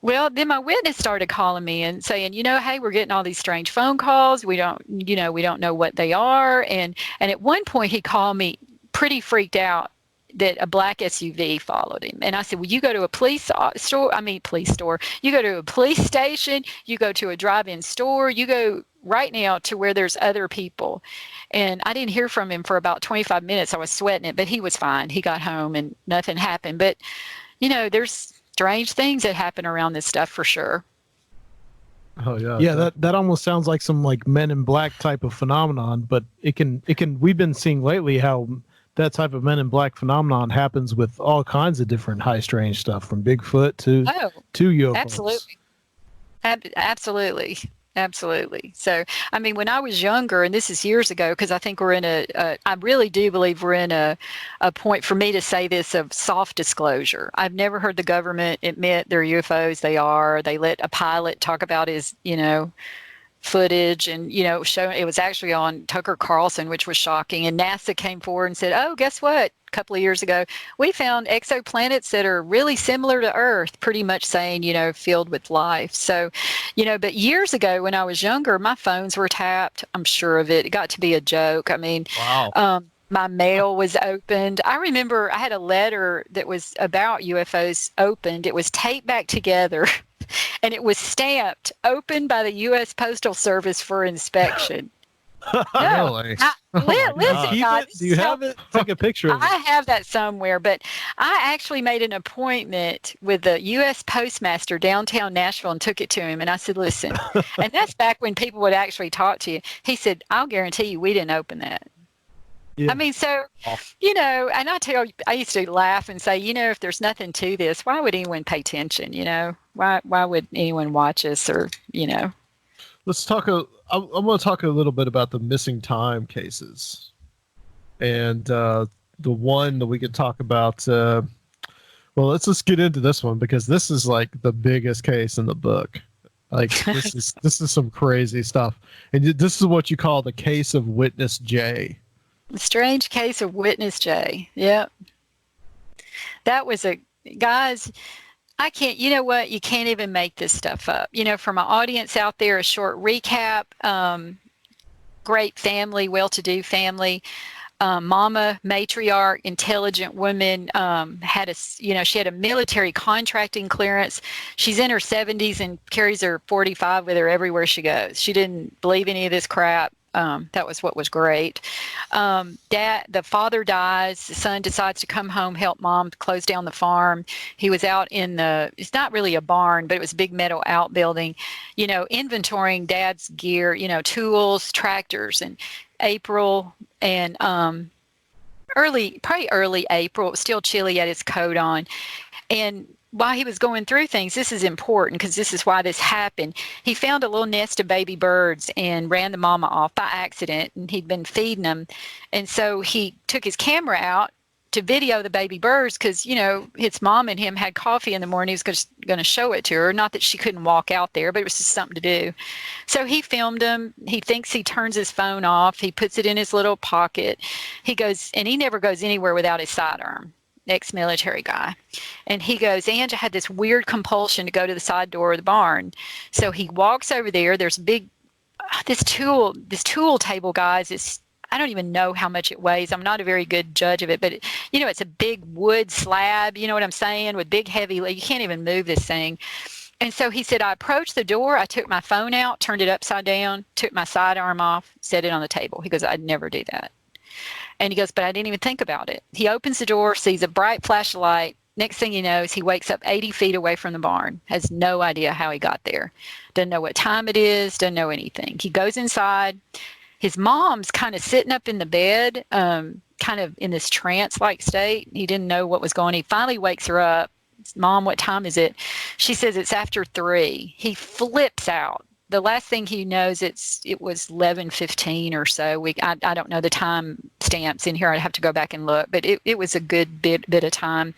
C: Well, then my witness started calling me and saying, hey, we're getting all these strange phone calls. We don't know what they are. And at one point he called me pretty freaked out that a black SUV followed him. And I said, well, you go to a police store. You go to a police station. You go to a drive-in store. You go right now to where there's other people. And I didn't hear from him for about 25 minutes. I was sweating it, but he was fine. He got home and nothing happened. But, there's strange things that happen around this stuff for sure.
B: Oh yeah.
D: Yeah, that almost sounds like some like Men in Black type of phenomenon, but it can we've been seeing lately how that type of Men in Black phenomenon happens with all kinds of different high strange stuff, from Bigfoot to UFOs. Absolutely. So, when I was younger, and this is years ago, because I think we're in I really do believe we're in a point for me to say this of soft disclosure. I've never heard the government admit they're UFOs. They let a pilot talk about his, footage and, show. It was actually on Tucker Carlson, which was shocking. And NASA came forward and said, oh, guess what? A couple of years ago, we found exoplanets that are really similar to Earth, pretty much saying, filled with life. So, but years ago when I was younger, my phones were tapped. I'm sure of it. It got to be a joke.
B: Wow.
C: My mail was opened. I remember I had a letter that was about UFOs opened. It was taped back together. And it was stamped, opened by the U.S. Postal Service for inspection.
B: Really?
C: Listen, guys.
D: Do you have it? Take a picture of it.
C: I have that somewhere, but I actually made an appointment with the U.S. Postmaster downtown Nashville and took it to him. And I said, listen, and that's back when people would actually talk to you. He said, I'll guarantee you we didn't open that. Yeah. And I used to laugh and say, if there's nothing to this, why would anyone pay attention? Why would anyone watch us or.
B: Let's talk. I'm going to talk a little bit about the missing time cases, and the one that we could talk about. Well, let's just get into this one because this is like the biggest case in the book. Like this is some crazy stuff, and this is what you call the case of Witness J.
C: The strange case of Witness J. Yep. That was guys. I can't, you can't even make this stuff up. For my audience out there, a short recap, great family, well-to-do family. Mama, matriarch, intelligent woman, she had a military contracting clearance. She's in her 70s and carries her 45 with her everywhere she goes. She didn't believe any of this crap. That was what was great. The father dies. The son decides to come home, help mom close down the farm. He was out in it's not really a barn, but it was a big metal outbuilding, inventorying dad's gear, tools, tractors. And April and early April, it was still chilly, had his coat on. And while he was going through things, this is important because this is why this happened. He found a little nest of baby birds and ran the mama off by accident, and he'd been feeding them. And so he took his camera out to video the baby birds because, his mom and him had coffee in the morning. He was going to show it to her. Not that she couldn't walk out there, but it was just something to do. So he filmed them. He thinks he turns his phone off. He puts it in his little pocket. He goes, and he never goes anywhere without his sidearm. Ex-military guy. And he goes, Ange, I had this weird compulsion to go to the side door of the barn. So he walks over there. There's this tool table, guys, I don't even know how much it weighs. I'm not a very good judge of it, but it's a big wood slab, you know what I'm saying, with big heavy, you can't even move this thing. And so he said, I approached the door, I took my phone out, turned it upside down, took my sidearm off, set it on the table. He goes, I'd never do that. And he goes, but I didn't even think about it. He opens the door, sees a bright flash of light. Next thing he knows, he wakes up 80 feet away from the barn, has no idea how he got there. Doesn't know what time it is, doesn't know anything. He goes inside. His mom's kind of sitting up in the bed, kind of in this trance-like state. He didn't know what was going on. He finally wakes her up. Mom, what time is it? She says it's after 3. He flips out. The last thing he knows, it was 11:15 or so. I don't know the time stamps in here. I'd have to go back and look, but it was a good bit of time.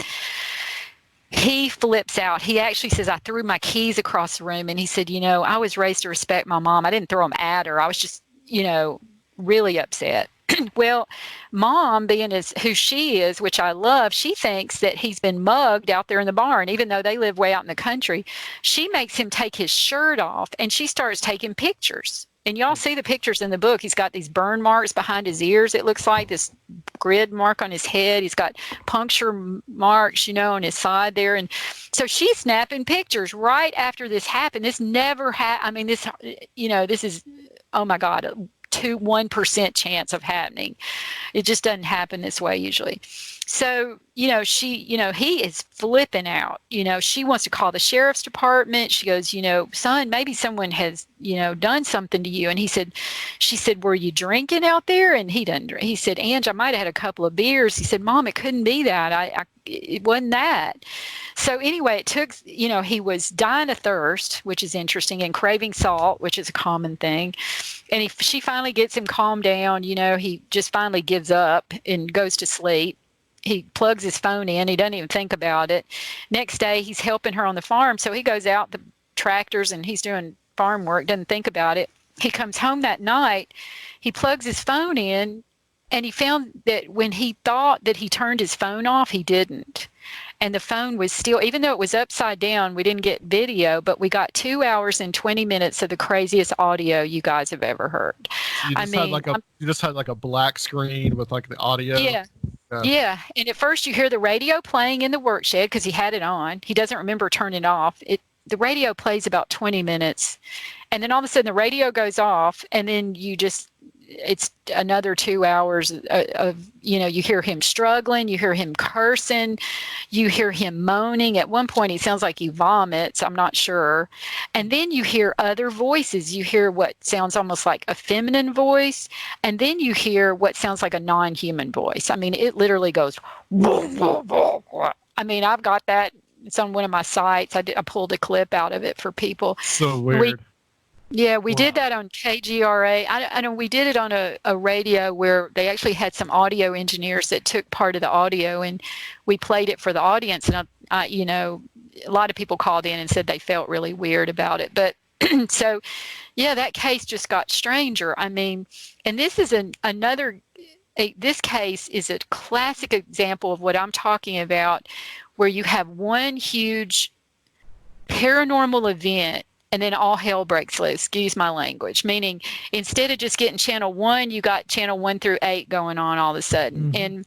C: He flips out. He actually says, I threw my keys across the room. And he said, I was raised to respect my mom. I didn't throw them at her. I was just, really upset. Well, Mom, being who she is, which I love, she thinks that he's been mugged out there in the barn, even though they live way out in the country. She makes him take his shirt off, and she starts taking pictures. And y'all see the pictures in the book. He's got these burn marks behind his ears. It looks like this grid mark on his head. He's got puncture marks, on his side there. And so she's snapping pictures right after this happened. This never happened. this is, oh my God, 1% chance of happening. It just doesn't happen this way usually. So, he is flipping out. She wants to call the sheriff's department. She goes, son, maybe someone has, done something to you. And she said, were you drinking out there? And he doesn't drink. He said, Ange, I might have had a couple of beers. He said, Mom, it couldn't be that. It wasn't that. So anyway, it took, he was dying of thirst, which is interesting, and craving salt, which is a common thing. And she finally gets him calmed down. He just finally gives up and goes to sleep. He plugs his phone in. He doesn't even think about it. Next day, he's helping her on the farm. So he goes out the tractors and he's doing farm work, doesn't think about it. He comes home that night. He plugs his phone in, and he found that when he thought that he turned his phone off, he didn't. And the phone was still, even though it was upside down, we didn't get video, but we got 2 hours and 20 minutes of the craziest audio you guys have ever heard.
B: You just had like a black screen with like the audio.
C: Yeah. And at first you hear the radio playing in the work shed because he had it on. He doesn't remember turning it off. The radio plays about 20 minutes. And then all of a sudden the radio goes off, and then it's another 2 hours of, you hear him struggling, you hear him cursing, you hear him moaning. At one point, he sounds like he vomits. I'm not sure. And then you hear other voices. You hear what sounds almost like a feminine voice. And then you hear what sounds like a non-human voice. It literally goes, I've got that. It's on one of my sites. I pulled a clip out of it for people.
B: So weird.
C: We did that on KGRA. I know we did it on a radio where they actually had some audio engineers that took part of the audio, and we played it for the audience. And a lot of people called in and said they felt really weird about it. But so, that case just got stranger. And this is this case is a classic example of what I'm talking about, where you have one huge paranormal event, and then all hell breaks loose, excuse my language, meaning instead of just getting channel 1, you got channel 1 through 8 going on all of a sudden. And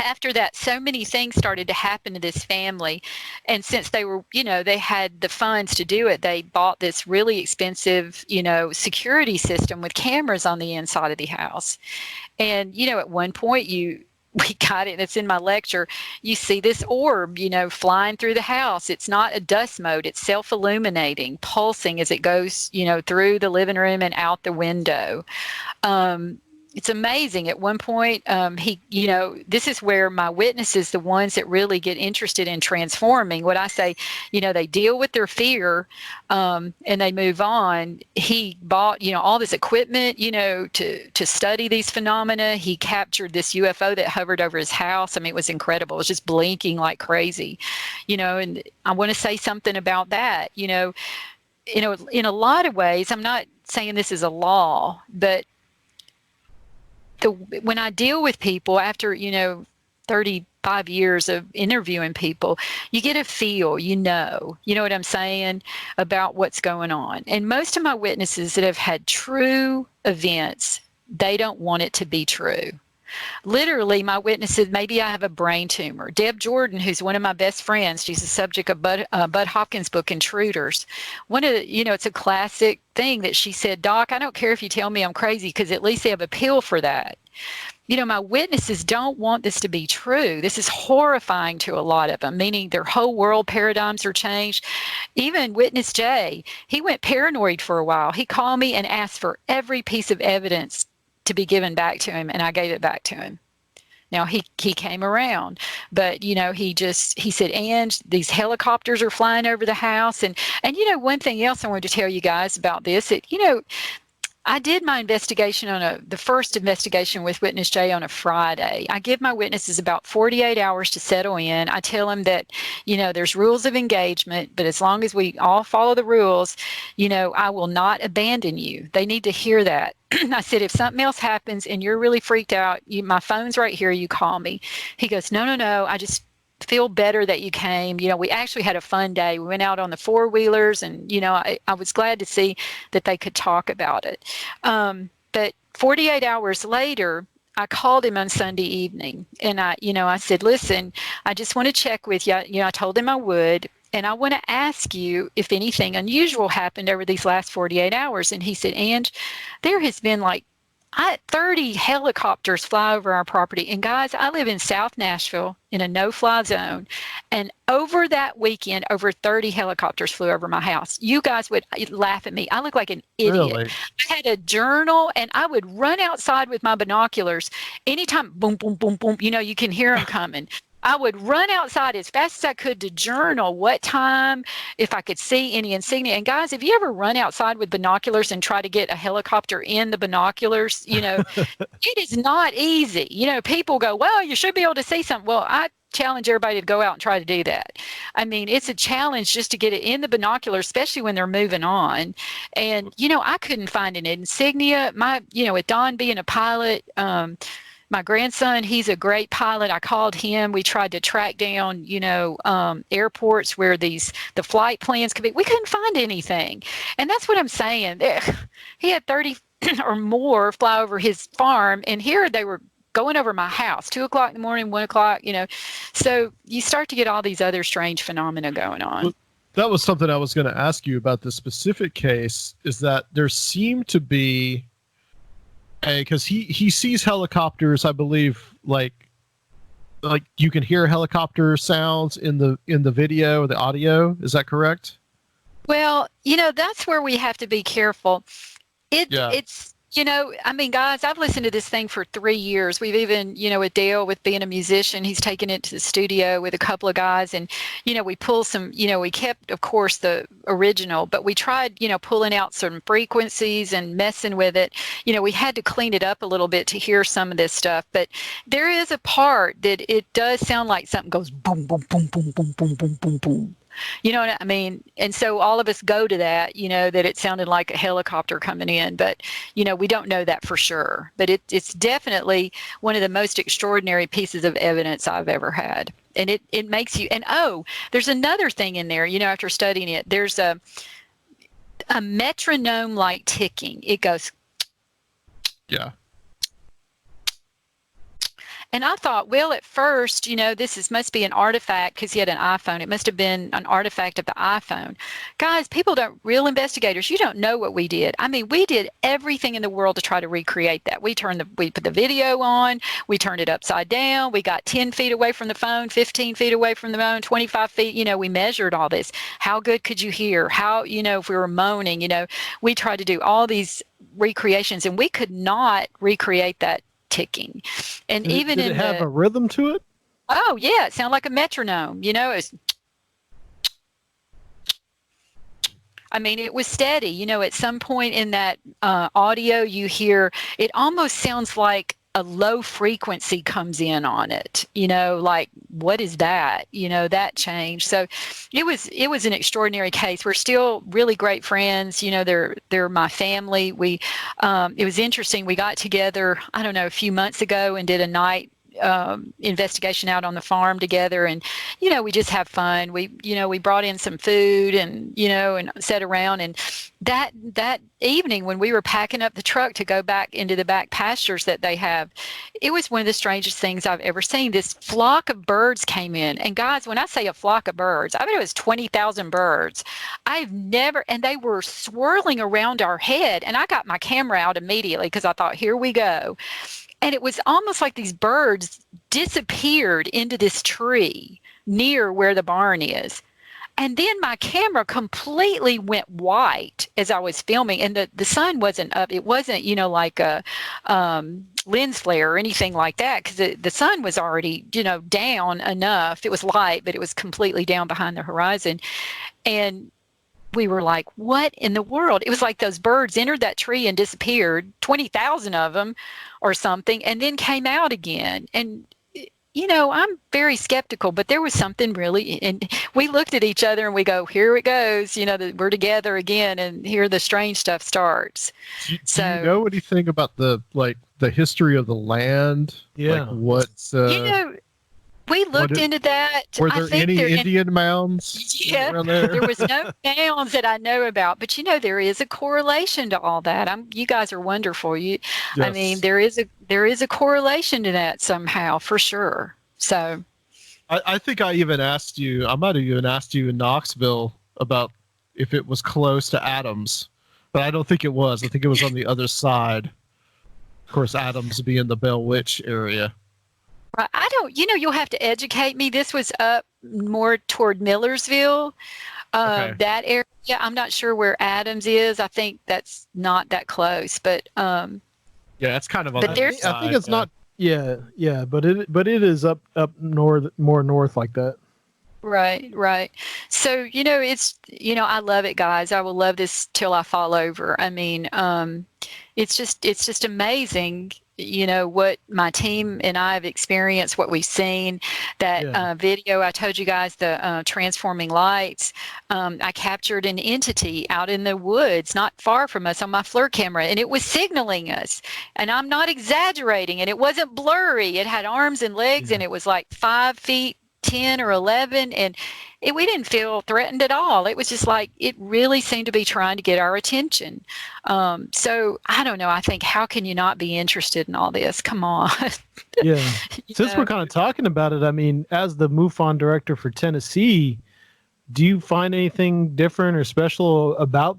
C: after that, so many things started to happen to this family. And since they were, they had the funds to do it, they bought this really expensive, security system with cameras on the inside of the house. And, at one point we got it, and it's in my lecture. You see this orb, flying through the house. It's not a dust mode. It's self-illuminating, pulsing as it goes, through the living room and out the window. It's amazing. At one point, this is where my witnesses, the ones that really get interested in transforming, what I say, they deal with their fear, and they move on. He bought, all this equipment, to study these phenomena. He captured this UFO that hovered over his house. I mean, it was incredible. It was just blinking like crazy, and I want to say something about that. In a lot of ways, I'm not saying this is a law, but when I deal with people after, 35 years of interviewing people, you get a feel, you know what I'm saying, about what's going on. And most of my witnesses that have had true events, they don't want it to be true. Literally, my witnesses, maybe I have a brain tumor. Deb Jordan, who's one of my best friends, she's the subject of Bud Hopkins' book, Intruders. It's a classic thing that she said, Doc, I don't care if you tell me I'm crazy, because at least they have a pill for that. My witnesses don't want this to be true. This is horrifying to a lot of them, meaning their whole world paradigms are changed. Even Witness Jay, he went paranoid for a while. He called me and asked for every piece of evidence to be given back to him, and I gave it back to him. Now he came around, but he said, Ange, these helicopters are flying over the house, and one thing else I wanted to tell you guys about this, I did my investigation the first investigation with Witness Jay on a Friday. I give my witnesses about 48 hours to settle in. I tell them that, there's rules of engagement, but as long as we all follow the rules, I will not abandon you. They need to hear that. I said, if something else happens and you're really freaked out, my phone's right here, you call me. He goes, no, I just feel better that you came. We actually had a fun day. We went out on the four-wheelers, and, I was glad to see that they could talk about it. But 48 hours later, I called him on Sunday evening, and I said, listen, I just want to check with you. I told him I would, and I want to ask you if anything unusual happened over these last 48 hours. And he said, Ange, there has been 30 helicopters fly over our property. And guys, I live in South Nashville in a no-fly zone. And over that weekend, over 30 helicopters flew over my house. You guys would laugh at me. I look like an idiot.
B: Really?
C: I had a journal, and I would run outside with my binoculars. Anytime, boom, boom, boom, boom, you can hear them coming. I would run outside as fast as I could to journal what time, if I could see any insignia. And guys, if you ever run outside with binoculars and try to get a helicopter in the binoculars, it is not easy. People go, well, you should be able to see something. Well, I challenge everybody to go out and try to do that. I mean, it's a challenge just to get it in the binoculars, especially when they're moving on. And, I couldn't find an insignia. With Don being a pilot, my grandson, he's a great pilot. I called him. We tried to track down, airports where the flight plans could be. We couldn't find anything. And that's what I'm saying. He had 30 or more fly over his farm, and here they were going over my house, 2 o'clock in the morning, 1 o'clock, So you start to get all these other strange phenomena going on.
B: Well, that was something I was going to ask you about this specific case, is that there seemed to be because he sees helicopters, I believe, like you can hear helicopter sounds in the video or the audio. Is that correct?
C: Well, that's where we have to be careful. It's guys, I've listened to this thing for 3 years. We've even, with Dale, with being a musician, he's taken it to the studio with a couple of guys, and, we pull some, we kept, of course, the original, but we tried, pulling out some frequencies and messing with it. We had to clean it up a little bit to hear some of this stuff, but there is a part that it does sound like something goes boom, boom, boom, boom, boom, boom, boom, boom, boom. You know what I mean? And so all of us go to that, that it sounded like a helicopter coming in, but, we don't know that for sure. But it's definitely one of the most extraordinary pieces of evidence I've ever had. And it makes you, and there's another thing in there, after studying it, there's a metronome-like ticking. It goes.
B: Yeah.
C: And I thought, well, at first, this must be an artifact because he had an iPhone. It must have been an artifact of the iPhone. Guys, real investigators, you don't know what we did. I mean, we did everything in the world to try to recreate that. We put the video on, we turned it upside down, we got 10 feet away from the phone, 15 feet away from the phone, 25 feet, we measured all this. How good could you hear? How, if we were moaning, we tried to do all these recreations and we could not recreate that ticking. And
E: did it have a rhythm to it?
C: Oh yeah, it sounded like a metronome. It was steady. At some point in that audio, you hear it almost sounds like a low frequency comes in on it. Like what is that? That change. So it was an extraordinary case. We're still really great friends. They're my family. It was interesting. We got together, I don't know, a few months ago and did a night investigation out on the farm together, and we just have fun. We brought in some food and and sat around, and that evening when we were packing up the truck to go back into the back pastures that they have, it was one of the strangest things I've ever seen. This flock of birds came in, and guys, when I say a flock of birds, I bet it was 20,000 birds. And they were swirling around our head, and I got my camera out immediately because I thought, here we go. And it was almost like these birds disappeared into this tree near where the barn is. And then my camera completely went white as I was filming, and the sun wasn't up. It wasn't, like a lens flare or anything like that, because the sun was already, down enough. It was light, but it was completely down behind the horizon. And we were like, what in the world? It was like those birds entered that tree and disappeared, 20,000 of them or something, and then came out again. And, I'm very skeptical, but there was something really, and we looked at each other and we go, here it goes, we're together again, and here the strange stuff starts.
B: Do you know anything about the history of the land?
E: Yeah.
B: Like what's,
C: we looked into that.
B: Were there any Indian mounds?
C: Yeah, there was no mounds that I know about, but there is a correlation to all that. You guys are wonderful. Yes. I mean, there is a correlation to that somehow, for sure. So,
B: I think I might have even asked you in Knoxville about if it was close to Adams, but I don't think it was. I think it was on the other side. Of course, Adams being the Bell Witch area.
C: I don't, you'll have to educate me. This was up more toward Millersville,
B: okay.
C: That area. I'm not sure where Adams is. I think that's not that close, but
B: yeah, it's kind of on the
E: side. I think it's not. Yeah, but it is up north, more north like that.
C: Right. So, it's, I love it, guys. I will love this till I fall over. I mean, it's just amazing, what my team and I have experienced, what we've seen, that video I told you guys, the transforming lights. I captured an entity out in the woods, not far from us, on my Fleur camera, and it was signaling us. And I'm not exaggerating. And it wasn't blurry. It had arms and legs, and it was like 5 feet, 10 or 11, and we didn't feel threatened at all. It was just like, it really seemed to be trying to get our attention. So I don't know. I think, how can you not be interested in all this? Come on.
E: Yeah. Since we're kind of talking about it, I mean, as the MUFON director for Tennessee, do you find anything different or special about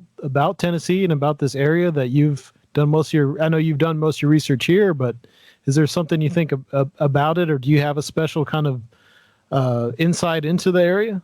E: Tennessee and about this area that you've done I know you've done most of your research here, but is there something you think about it, or do you have a special kind of insight into the area?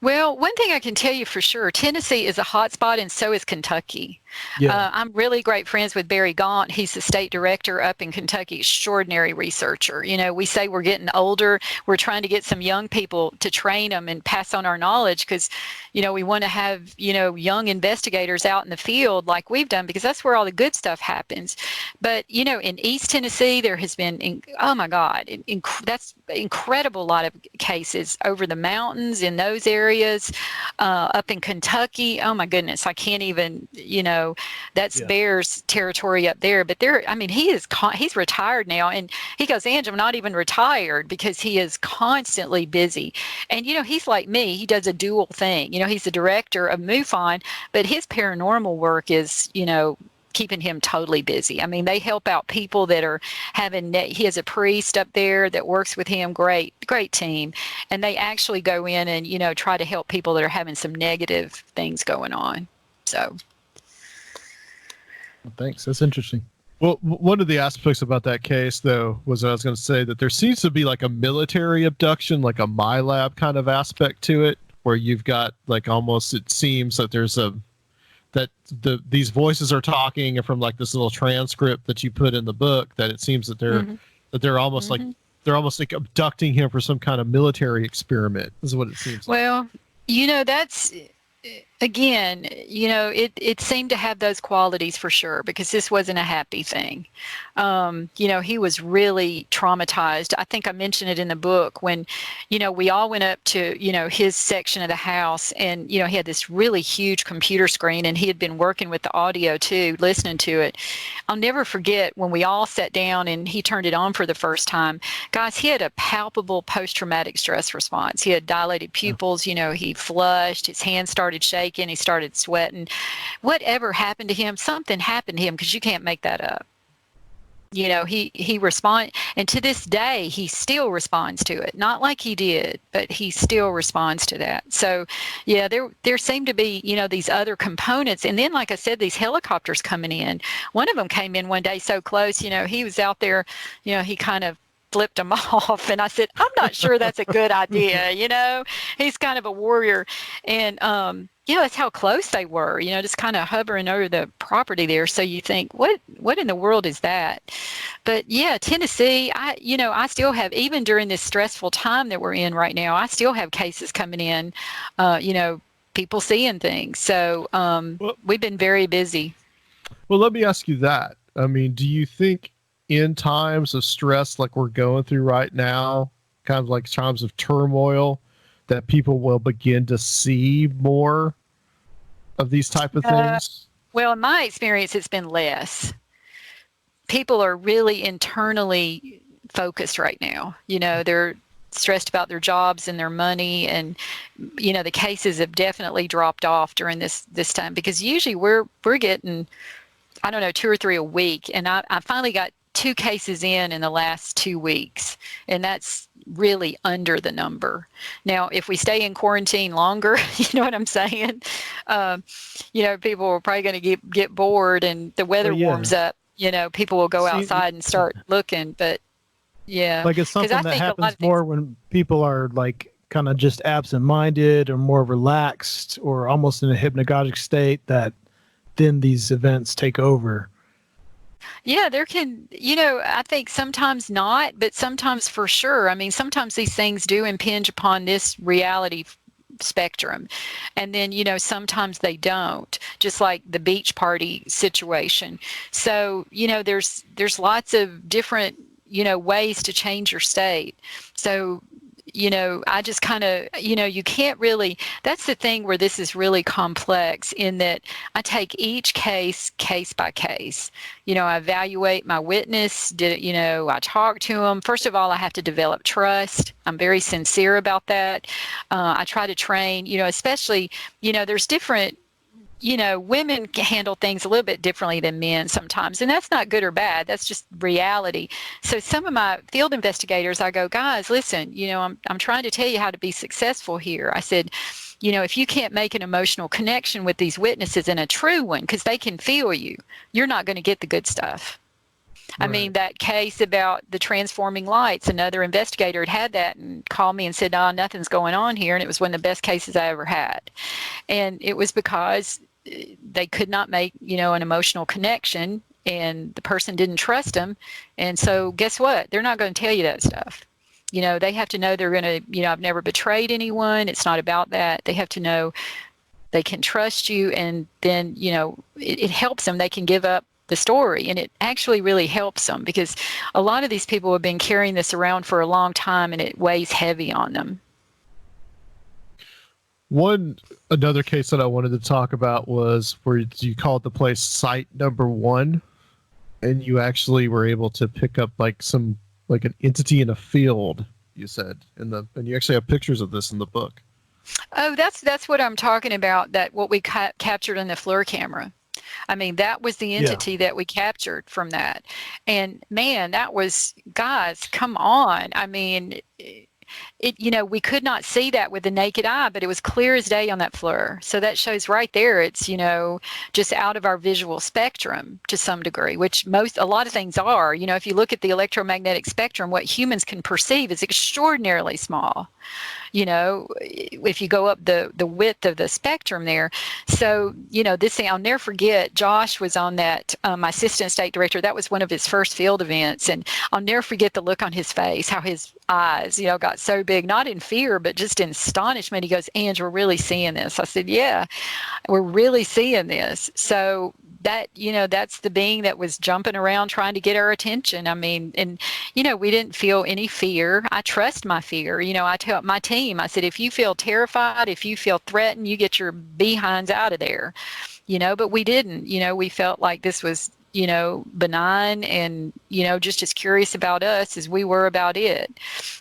C: Well, one thing I can tell you for sure, Tennessee is a hot spot, and so is Kentucky.
E: Yeah.
C: I'm really great friends with Barry Gaunt. He's the state director up in Kentucky, extraordinary researcher. We say we're getting older. We're trying to get some young people to train them and pass on our knowledge, because, we want to have, young investigators out in the field like we've done, because that's where all the good stuff happens. But, in East Tennessee, there has been, oh my God, that's incredible lot of cases over the mountains in those areas, up in Kentucky. Oh my goodness, I can't even, that's Bear's territory up there. But he's retired now, and he goes, Ange, I'm not even retired, because he is constantly busy. And he's like me, he does a dual thing. He's the director of MUFON, but his paranormal work is keeping him totally busy. They help out people that are he has a priest up there that works with him, great team. And they actually go in and, try to help people that are having some negative things going on. So.
E: Well, thanks. That's interesting.
B: Well, one of the aspects about that case, though, was I was going to say that there seems to be like a military abduction, like a MyLab kind of aspect to it, where you've got like almost, it seems that there's these voices are talking, and from like this little transcript that you put in the book, that it seems that they're almost like abducting him for some kind of military experiment, is what it seems like.
C: Well, that's again, it seemed to have those qualities for sure, because this wasn't a happy thing. He was really traumatized. I think I mentioned it in the book when, we all went up to, his section of the house, and, he had this really huge computer screen, and he had been working with the audio too, listening to it. I'll never forget when we all sat down and he turned it on for the first time. Guys, he had a palpable post-traumatic stress response. He had dilated pupils, he flushed, his hands started shaking, he started sweating. Whatever happened to him, something happened to him, because you can't make that up. He responded, and to this day, he still responds to it. Not like he did, but he still responds to that. So, yeah, there seem to be, these other components. And then, like I said, these helicopters coming in. One of them came in one day so close, he was out there, he kind of flipped him off. And I said, I'm not sure that's a good idea. He's kind of a warrior. And, that's how close they were, just kind of hovering over the property there. So you think, what in the world is that? But yeah, Tennessee, I still have, even during this stressful time that we're in right now, I still have cases coming in, people seeing things. So we've been very busy.
B: Well, let me ask you that. Do you think in times of stress like we're going through right now, kind of like times of turmoil, that people will begin to see more of these type of things?
C: Well, in my experience, it's been less. People are really internally focused right now. They're stressed about their jobs and their money, and the cases have definitely dropped off during this time, because usually we're getting, 2 or 3 a week, and I finally got 2 cases in the last 2 weeks, and that's really under the number. Now, if we stay in quarantine longer, you know what I'm saying? People are probably going to get bored, and the weather warms up. People will go outside and start looking. But yeah,
E: like it's something that happens more when people are like kind of just absent-minded or more relaxed or almost in a hypnagogic state, that then these events take over.
C: Yeah, there can, I think sometimes not, but sometimes for sure. Sometimes these things do impinge upon this reality spectrum. And then, sometimes they don't, just like the beach party situation. So, there's lots of different, ways to change your state. So, I just kind of, you can't really, that's the thing where this is really complex, in that I take each case by case. I evaluate my witness. I talk to them. First of all, I have to develop trust. I'm very sincere about that. I try to train, especially, there's different, women can handle things a little bit differently than men sometimes, and that's not good or bad. That's just reality. So some of my field investigators, I go, guys, listen, I'm trying to tell you how to be successful here. I said, if you can't make an emotional connection with these witnesses, and a true one, because they can feel you, you're not going to get the good stuff. Right. That case about the transforming lights, another investigator had that and called me and said, no, nothing's going on here. And it was one of the best cases I ever had. And it was because they could not make, an emotional connection, and the person didn't trust them. And so guess what? They're not going to tell you that stuff. They have to know they're going to, I've never betrayed anyone. It's not about that. They have to know they can trust you. And then, it helps them. They can give up the story, and it actually really helps them, because a lot of these people have been carrying this around for a long time, and it weighs heavy on them.
B: Another case that I wanted to talk about was where you called the place Site Number 1, and you actually were able to pick up like an entity in a field. You said and you actually have pictures of this in the book.
C: Oh, that's what I'm talking about. That what we captured in the Fleur camera. I mean, that was the entity that we captured from that. And man, that was, guys, come on. I mean, we could not see that with the naked eye, but it was clear as day on that Fleur. So that shows right there, it's, just out of our visual spectrum to some degree, which a lot of things are. If you look at the electromagnetic spectrum, what humans can perceive is extraordinarily small. If you go up the width of the spectrum there. So, this thing, I'll never forget, Josh was on that, my assistant state director, that was one of his first field events. And I'll never forget the look on his face, how his eyes, got so big, not in fear, but just in astonishment. He goes, "Ange, we're really seeing this." I said, "Yeah, we're really seeing this." So that, that's the being that was jumping around trying to get our attention. I mean, and, we didn't feel any fear. I trust my fear. I tell my team, I said, if you feel terrified, if you feel threatened, you get your behinds out of there, but we didn't. We felt like this was, benign and, just as curious about us as we were about it.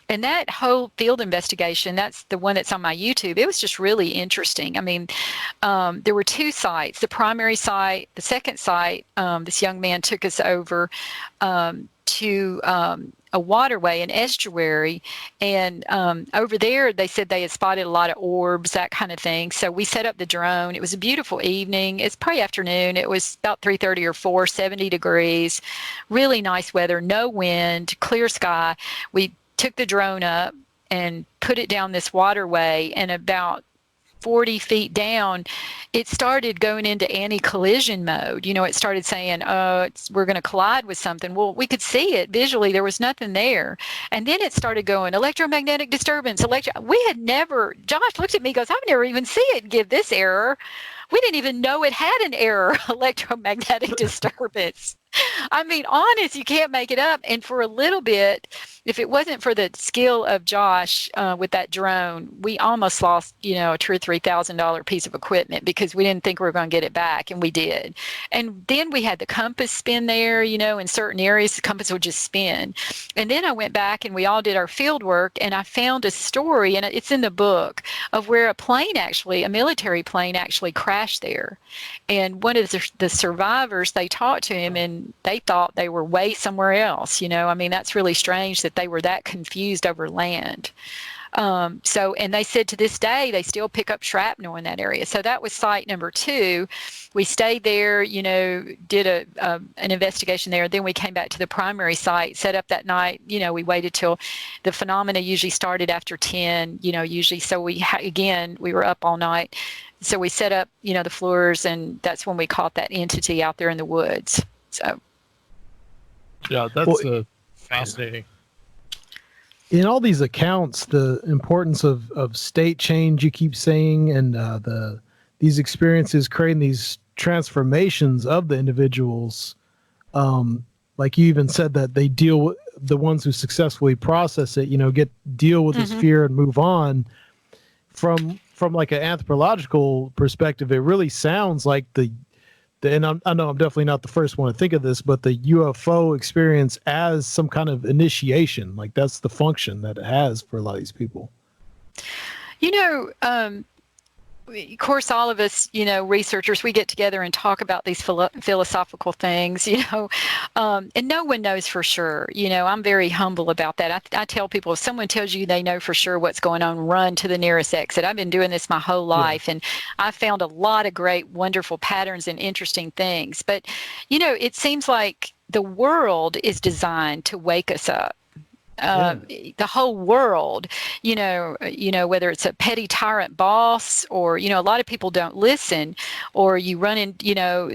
C: And that whole field investigation, that's the one that's on my YouTube. It was just really interesting. I mean, there were two sites, the primary site, the second site. This young man took us over to a waterway, an estuary, and over there they said they had spotted a lot of orbs, that kind of thing. So we set up the drone. It was a beautiful evening. It's probably afternoon. It was about 3:30 or 4, 70 degrees, really nice weather, no wind, clear sky. We took the drone up and put it down this waterway, and about 40 feet down, it started going into anti-collision mode. It started saying, we're going to collide with something. Well, we could see it visually. There was nothing there. And then it started going, electromagnetic disturbance. We had never, Josh looked at me, goes, "I've never even seen it give this error. We didn't even know it had an error, electromagnetic disturbance." I mean, honest, you can't make it up. And for a little bit, if it wasn't for the skill of Josh with that drone, we almost lost, a $2,000 or $3,000 piece of equipment because we didn't think we were going to get it back, and we did. And then we had the compass spin there, in certain areas, the compass would just spin. And then I went back and we all did our field work, and I found a story, and it's in the book, of where a military plane actually crashed there. And one of the survivors, they talked to him, and they thought they were way somewhere else. I mean, that's really strange that they were that confused over land. And they said to this day, they still pick up shrapnel in that area. So that was site number 2. We stayed there, did an investigation there. Then we came back to the primary site, set up that night. We waited till the phenomena usually started after 10, usually. So we were up all night. So we set up, the floors, and that's when we caught that entity out there in the woods. So,
B: yeah, that's fascinating.
E: In all these accounts, the importance of state change, you keep saying, and these experiences creating these transformations of the individuals. Like you even said that they deal with the ones who successfully process it, deal with this fear and move on. From like an anthropological perspective, it really sounds like and I know I'm definitely not the first one to think of this, but the UFO experience as some kind of initiation, like that's the function that it has for a lot of these people.
C: Of course, all of us, researchers, we get together and talk about these philosophical things, and no one knows for sure. I'm very humble about that. I tell people, if someone tells you they know for sure what's going on, run to the nearest exit. I've been doing this my whole life, and I found a lot of great, wonderful patterns and interesting things. But, it seems like the world is designed to wake us up. The whole world, whether it's a petty tyrant boss or, a lot of people don't listen, or you run in,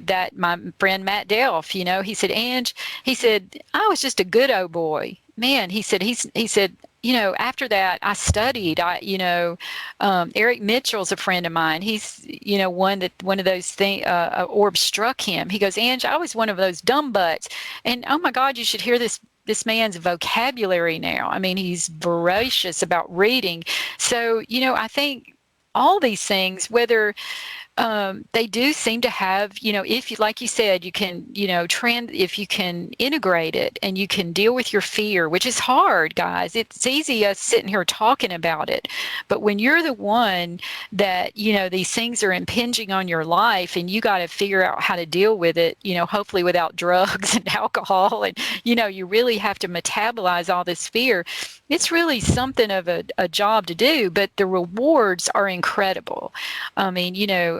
C: that my friend Matt Delph, he said, "Ange," he said, "I was just a good old boy." Man, he said, after that I studied, Eric Mitchell's a friend of mine. He's, one of those things, orbs struck him. He goes, "Ange, I was one of those dumb butts. And oh my God, you should hear this man's vocabulary now. I mean, he's voracious about reading." So, I think all these things, whether they do seem to have, if you, like you said, you can, if you can integrate it and you can deal with your fear, which is hard, guys. It's easy us sitting here talking about it. But when you're the one that, these things are impinging on your life and you got to figure out how to deal with it, hopefully without drugs and alcohol, and, you really have to metabolize all this fear. It's really something of a job to do, but the rewards are incredible. I mean,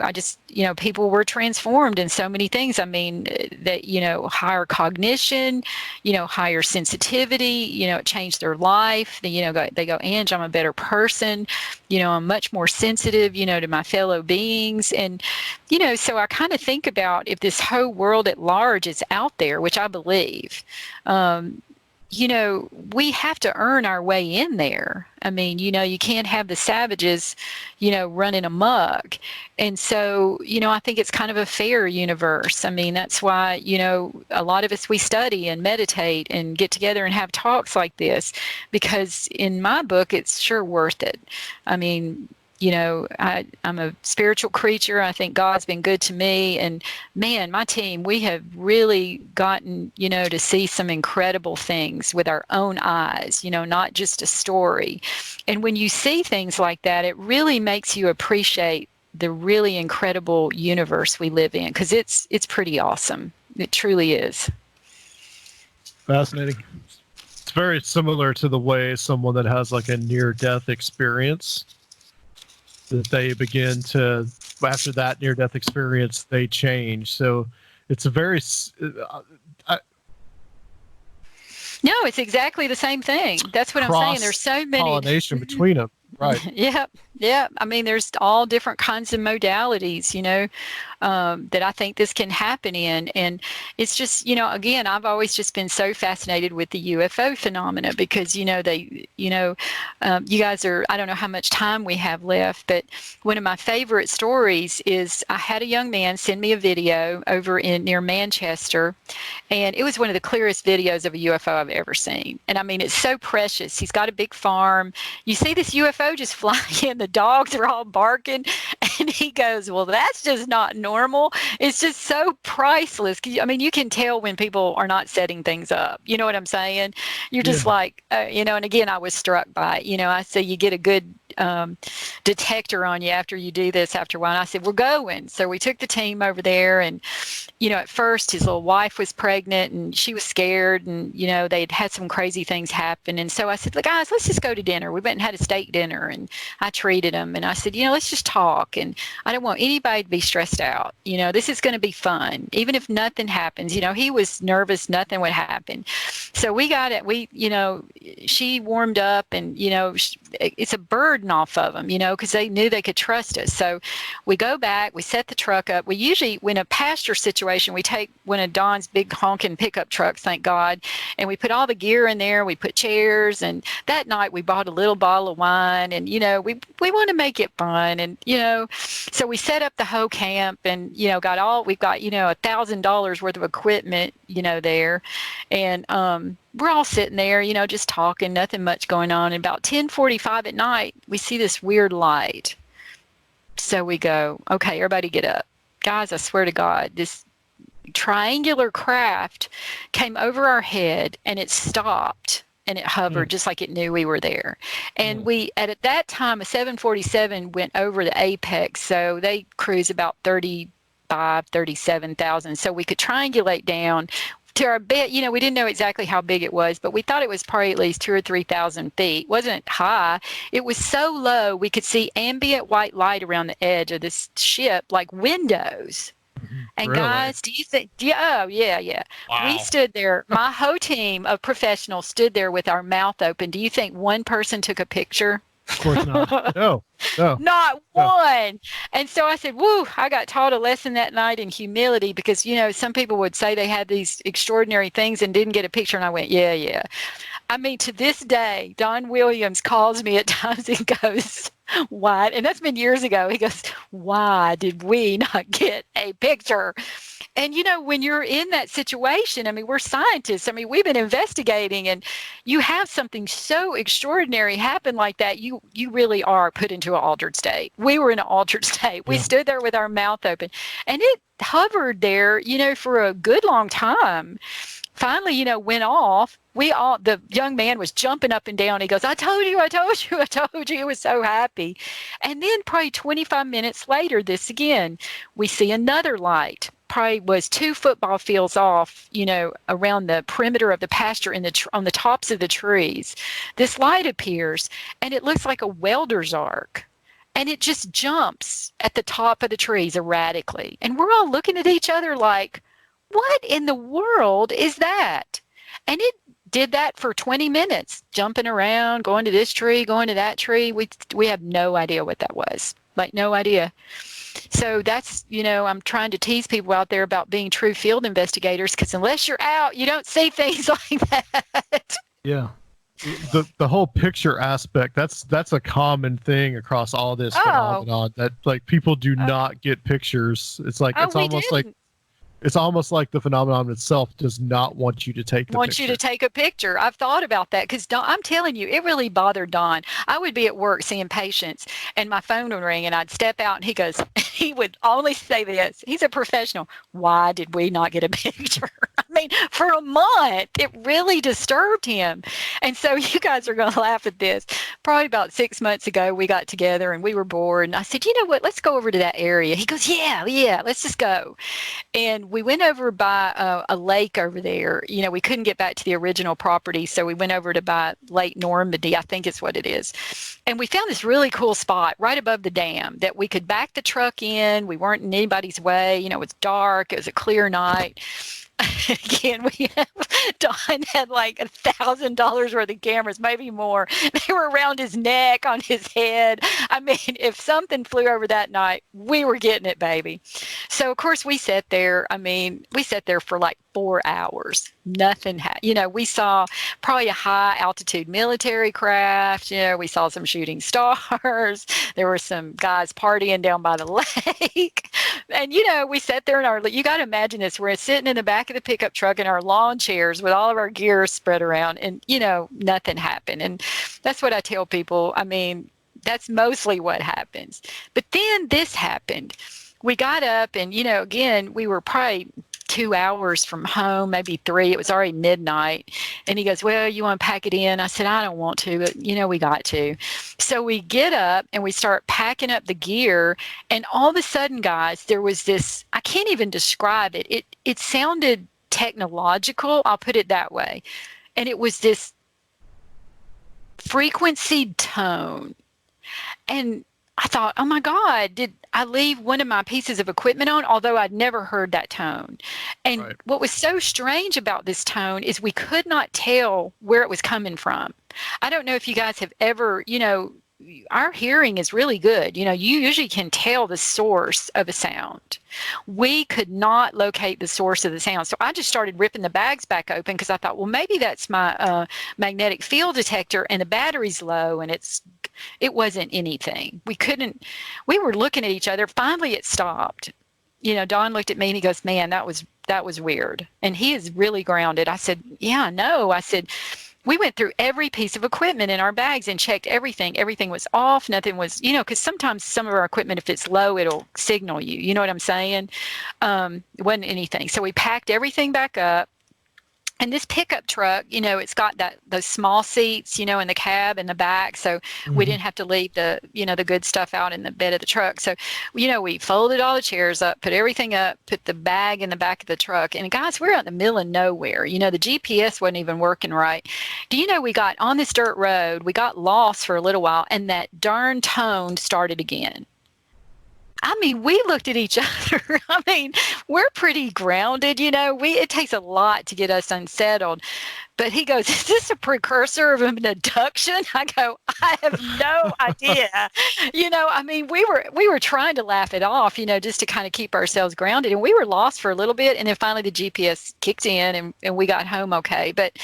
C: I just, people were transformed in so many things. I mean, that, higher cognition, higher sensitivity, it changed their life. They go, Ange, I'm a better person. I'm much more sensitive, to my fellow beings. And, so I kind of think about if this whole world at large is out there, which I believe, we have to earn our way in there. I mean, you can't have the savages, running amok. And so, I think it's kind of a fair universe. I mean, that's why, a lot of us, we study and meditate and get together and have talks like this, because in my book, it's sure worth it. I mean, I'm a spiritual creature. I think God's been good to me. And man, my team, we have really gotten, to see some incredible things with our own eyes, not just a story. And when you see things like that, it really makes you appreciate the really incredible universe we live in, because it's pretty awesome. It truly is.
B: Fascinating. It's very similar to the way someone that has like a near-death experience, that they begin to, after that near-death experience, they change. So it's a very...
C: No, it's exactly the same thing. That's what I'm saying. There's so many...
B: pollination between them. Right.
C: Yeah. I mean, there's all different kinds of modalities, that I think this can happen in. And it's just, again, I've always just been so fascinated with the UFO phenomena, because, you guys are, I don't know how much time we have left, but one of my favorite stories is I had a young man send me a video over near Manchester, and it was one of the clearest videos of a UFO I've ever seen. And I mean, it's so precious. He's got a big farm. You see this UFO just flying in, the dogs are all barking, and he goes, well, that's just not normal. It's just so priceless. I mean, you can tell when people are not setting things up. You know what I'm saying? You're just like, and again, I was struck by it. I say you get a good detector on you after you do this after a while. And I said, we're going. So we took the team over there, and, at first his little wife was pregnant and she was scared, and, they'd had some crazy things happen. And so I said, guys, let's just go to dinner. We went and had a steak dinner, and I treated them. And I said, let's just talk. And I don't want anybody to be stressed out. This is going to be fun. Even if nothing happens, he was nervous, nothing would happen. So we got it. She warmed up, and, it's a burden off of them, because they knew they could trust us. So we go back, we set the truck up. We usually, when a pasture situation, we take one of Don's big honking pickup trucks, thank God, and we put all the gear in there. We put chairs, and that night we bought a little bottle of wine, and, we want to make it fun. And, so we set up the whole camp, and, we've got, $1,000 worth of equipment, there. And, we're all sitting there, just talking, nothing much going on. And about 10:45 at night, we see this weird light. So we go, okay, everybody get up. Guys, I swear to God, this triangular craft came over our head, and it stopped, and it hovered just like it knew we were there. And we, at that time, a 747 went over the apex. So they cruise about 37,000. So we could triangulate down to our bed. We didn't know exactly how big it was, but we thought it was probably at least 2,000 or 3,000 feet. It wasn't high. It was so low we could see ambient white light around the edge of this ship, like windows. And really? Guys, do you think? Oh, yeah. Wow. We stood there. My whole team of professionals stood there with our mouth open. Do you think one person took a picture?
B: Of course not. No.
C: Not one. And so I said, woo, I got taught a lesson that night in humility, because, some people would say they had these extraordinary things and didn't get a picture. And I went, yeah. I mean, to this day, Don Williams calls me at times and goes, why? And that's been years ago. He goes, why did we not get a picture?
D: And, when you're in that situation, I mean, we're scientists. I mean, we've been investigating, and you have something so extraordinary happen like that. You really are put into an altered state. We were in an altered state. We stood there with our mouth open, and it hovered there, for a good long time. Finally, went off. The young man was jumping up and down. He goes, I told you, I told you, I told you. He was so happy. And then probably 25 minutes later, this again, we see another light. Probably was 2 football fields off, around the perimeter of the pasture on the tops of the trees. This light appears, and it looks like a welder's arc. And it just jumps at the top of the trees erratically. And we're all looking at each other like, what in the world is that? And it did that for 20 minutes, jumping around, going to this tree, going to that tree. We have no idea what that was, like no idea. So that's, I'm trying to tease people out there about being true field investigators, because unless you're out, you don't see things like that.
B: Yeah. The whole picture aspect, that's a common thing across all this phenomenon, that like people do not get pictures. It's like it's almost like the phenomenon itself does not want you to take the picture.
D: You to take a picture. I've thought about that, because I'm telling you, it really bothered Don. I would be at work seeing patients, and my phone would ring, and I'd step out, and he would only say this. He's a professional. Why did we not get a picture? I mean, for a month, it really disturbed him. And so you guys are going to laugh at this. Probably about 6 months ago, we got together, and we were bored. And I said, you know what? Let's go over to that area. He goes, yeah, let's just go. And we went over by a lake over there. We couldn't get back to the original property, so we went over to by Lake Normandy, I think is what it is. And we found this really cool spot right above the dam that we could back the truck in. We weren't in anybody's way. It was dark. It was a clear night. Again, Don had like $1,000 worth of cameras, maybe more. They were around his neck, on his head. I mean, if something flew over that night, we were getting it, baby. So, of course, we sat there. I mean, we sat there for like 4 hours. Nothing happened. We saw probably a high altitude military craft. We saw some shooting stars. There were some guys partying down by the lake. And, we sat there you got to imagine this. We're sitting in the back of the pickup truck in our lawn chairs with all of our gear spread around, and, nothing happened. And that's what I tell people. I mean, that's mostly what happens. But then this happened. We got up, and, again, we were probably 2 hours from home, maybe 3. It was already midnight. And he goes, well, you want to pack it in? I said, I don't want to, but we got to. So we get up and we start packing up the gear. And all of a sudden, guys, there was this, I can't even describe it. It sounded technological. I'll put it that way. And it was this frequency tone. And I thought, oh my God, did I leave one of my pieces of equipment on? Although I'd never heard that tone. And What was so strange about this tone is we could not tell where it was coming from. I don't know if you guys have ever, our hearing is really good. You usually can tell the source of a sound. We could not locate the source of the sound. So I just started ripping the bags back open, because I thought, well, maybe that's my magnetic field detector and the battery's low, and it wasn't anything. We were looking at each other. Finally, it stopped. Don looked at me and he goes, man, that was weird. And he is really grounded. I said, yeah, I know. I said, we went through every piece of equipment in our bags and checked everything. Everything was off. Nothing was, because sometimes some of our equipment, if it's low, it'll signal you. You know what I'm saying? It wasn't anything. So we packed everything back up. And this pickup truck, it's got those small seats, in the cab and the back. So we didn't have to leave the good stuff out in the bed of the truck. So, we folded all the chairs up, put everything up, put the bag in the back of the truck. And guys, we're out in the middle of nowhere. The GPS wasn't even working right. Do you know we got on this dirt road, we got lost for a little while, and that darn tone started again. I mean, we looked at each other. I mean, we're pretty grounded, it takes a lot to get us unsettled.
C: But he goes, is this a precursor of an abduction? I go, I have no idea. I mean, we were trying to laugh it off, just to kind of keep ourselves grounded. And we were lost for a little bit. And then finally the GPS kicked in and we got home okay. But,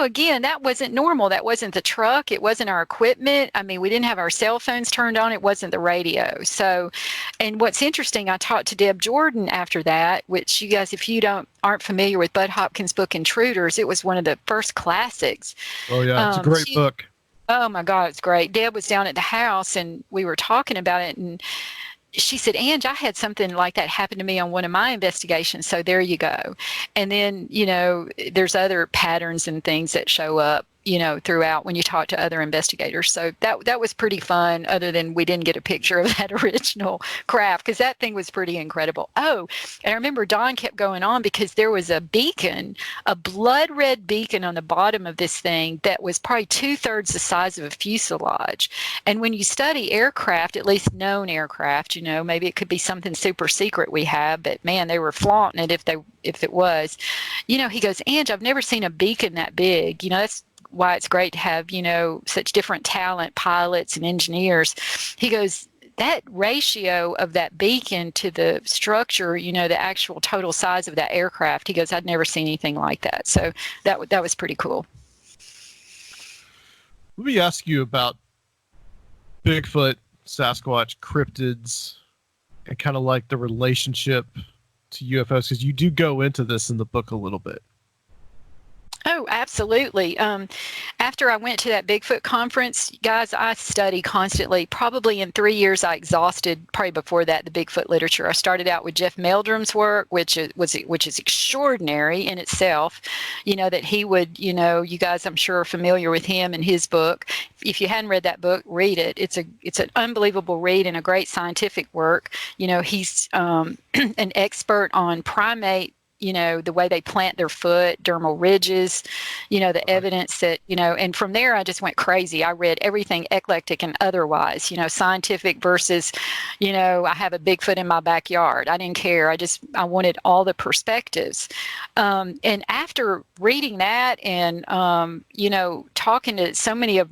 C: again, that wasn't normal. That wasn't the truck. It wasn't our equipment. I mean, we didn't have our cell phones turned on. It wasn't the radio. So, and what's interesting, I talked to Deb Jordan after that, which you guys, if you aren't familiar with Bud Hopkins' book Intruders, it was one of the first classics.
B: Oh yeah, it's a great book.
C: Oh my God, it's great. Deb was down at the house and we were talking about it, and she said, Ange, I had something like that happen to me on one of my investigations. So there you go. And then, there's other patterns and things that show up, throughout when you talk to other investigators. So that was pretty fun, other than we didn't get a picture of that original craft, because that thing was pretty incredible. Oh, and I remember Don kept going on because there was a beacon, a blood red beacon on the bottom of this thing that was probably 2/3 the size of a fuselage. And when you study aircraft, at least known aircraft, maybe it could be something super secret we have, but man, they were flaunting it if it was. He goes, Ange, I've never seen a beacon that big. That's why it's great to have, such different talent, pilots and engineers. He goes, that ratio of that beacon to the structure, the actual total size of that aircraft, he goes, I'd never seen anything like that. So that was pretty cool.
B: Let me ask you about Bigfoot, Sasquatch, cryptids, and kind of like the relationship to UFOs, because you do go into this in the book a little bit.
C: Oh, absolutely. After I went to that Bigfoot conference, guys, I study constantly. Probably in 3 years, I exhausted, probably before that, the Bigfoot literature. I started out with Jeff Meldrum's work, which is extraordinary in itself. That he would, you guys, I'm sure, are familiar with him and his book. If you hadn't read that book, read it. It's an unbelievable read and a great scientific work. He's an expert on primate, the way they plant their foot, dermal ridges, the evidence that, and from there I just went crazy. I read everything eclectic and otherwise, scientific versus, I have a Bigfoot in my backyard. I didn't care. I wanted all the perspectives. And after reading that and, talking to so many of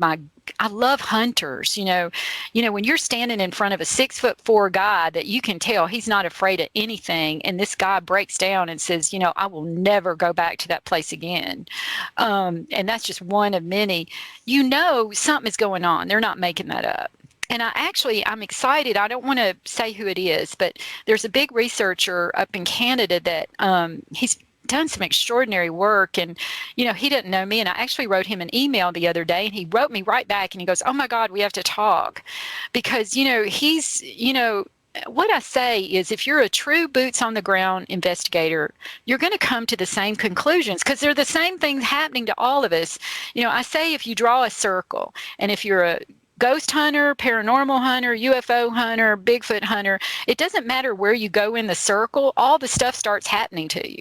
C: I love hunters, when you're standing in front of a 6'4" guy that you can tell he's not afraid of anything. And this guy breaks down and says, I will never go back to that place again. And that's just one of many, something is going on. They're not making that up. And I'm excited. I don't want to say who it is, but there's a big researcher up in Canada that he's done some extraordinary work, and he didn't know me, and I actually wrote him an email the other day, and he wrote me right back and he goes, oh my God, we have to talk, because he's what I say is, if you're a true boots on the ground investigator, you're going to come to the same conclusions, because they're the same things happening to all of us. I say, if you draw a circle, and if you're a ghost hunter, paranormal hunter, UFO hunter, Bigfoot hunter, it doesn't matter where you go in the circle, all the stuff starts happening to you.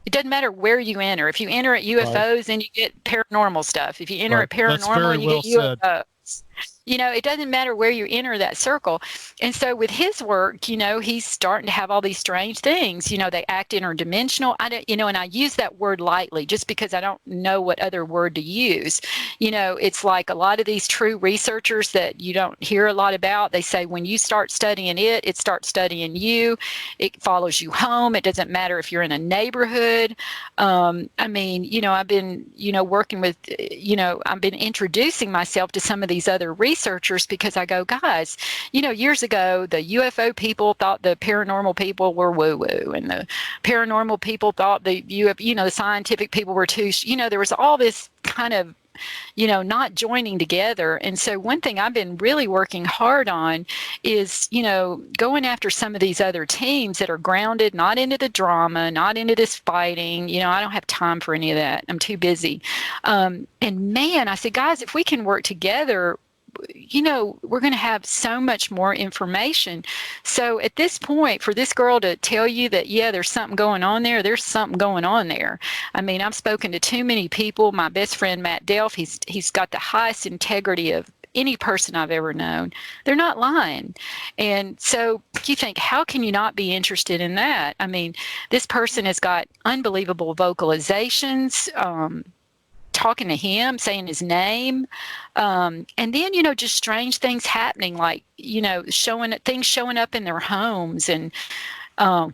C: It doesn't matter where you enter. If you enter at UFOs, then you get paranormal stuff. If you enter at paranormal, you get UFOs. It doesn't matter where you enter that circle. And so with his work, he's starting to have all these strange things. They act interdimensional. And I use that word lightly just because I don't know what other word to use. It's like a lot of these true researchers that you don't hear a lot about. They say when you start studying it starts studying you. It follows you home. It doesn't matter if you're in a neighborhood. I've been, working with, I've been introducing myself to some of these other researchers, because I go, guys, years ago, the UFO people thought the paranormal people were woo-woo, and the paranormal people thought the scientific people were too, there was all this kind of, not joining together. And so one thing I've been really working hard on is, going after some of these other teams that are grounded, not into the drama, not into this fighting. I don't have time for any of that. I'm too busy. And man, I said, guys, if we can work together, we're going to have so much more information. So at this point, for this girl to tell you that, yeah, there's something going on there, there's something going on there. I've spoken to too many people. My best friend, Matt Delph, he's got the highest integrity of any person I've ever known. They're not lying. And so you think, how can you not be interested in that? I mean, this person has got unbelievable vocalizations, talking to him, saying his name, and then, you know, just strange things happening, like, you know, showing up in their homes, and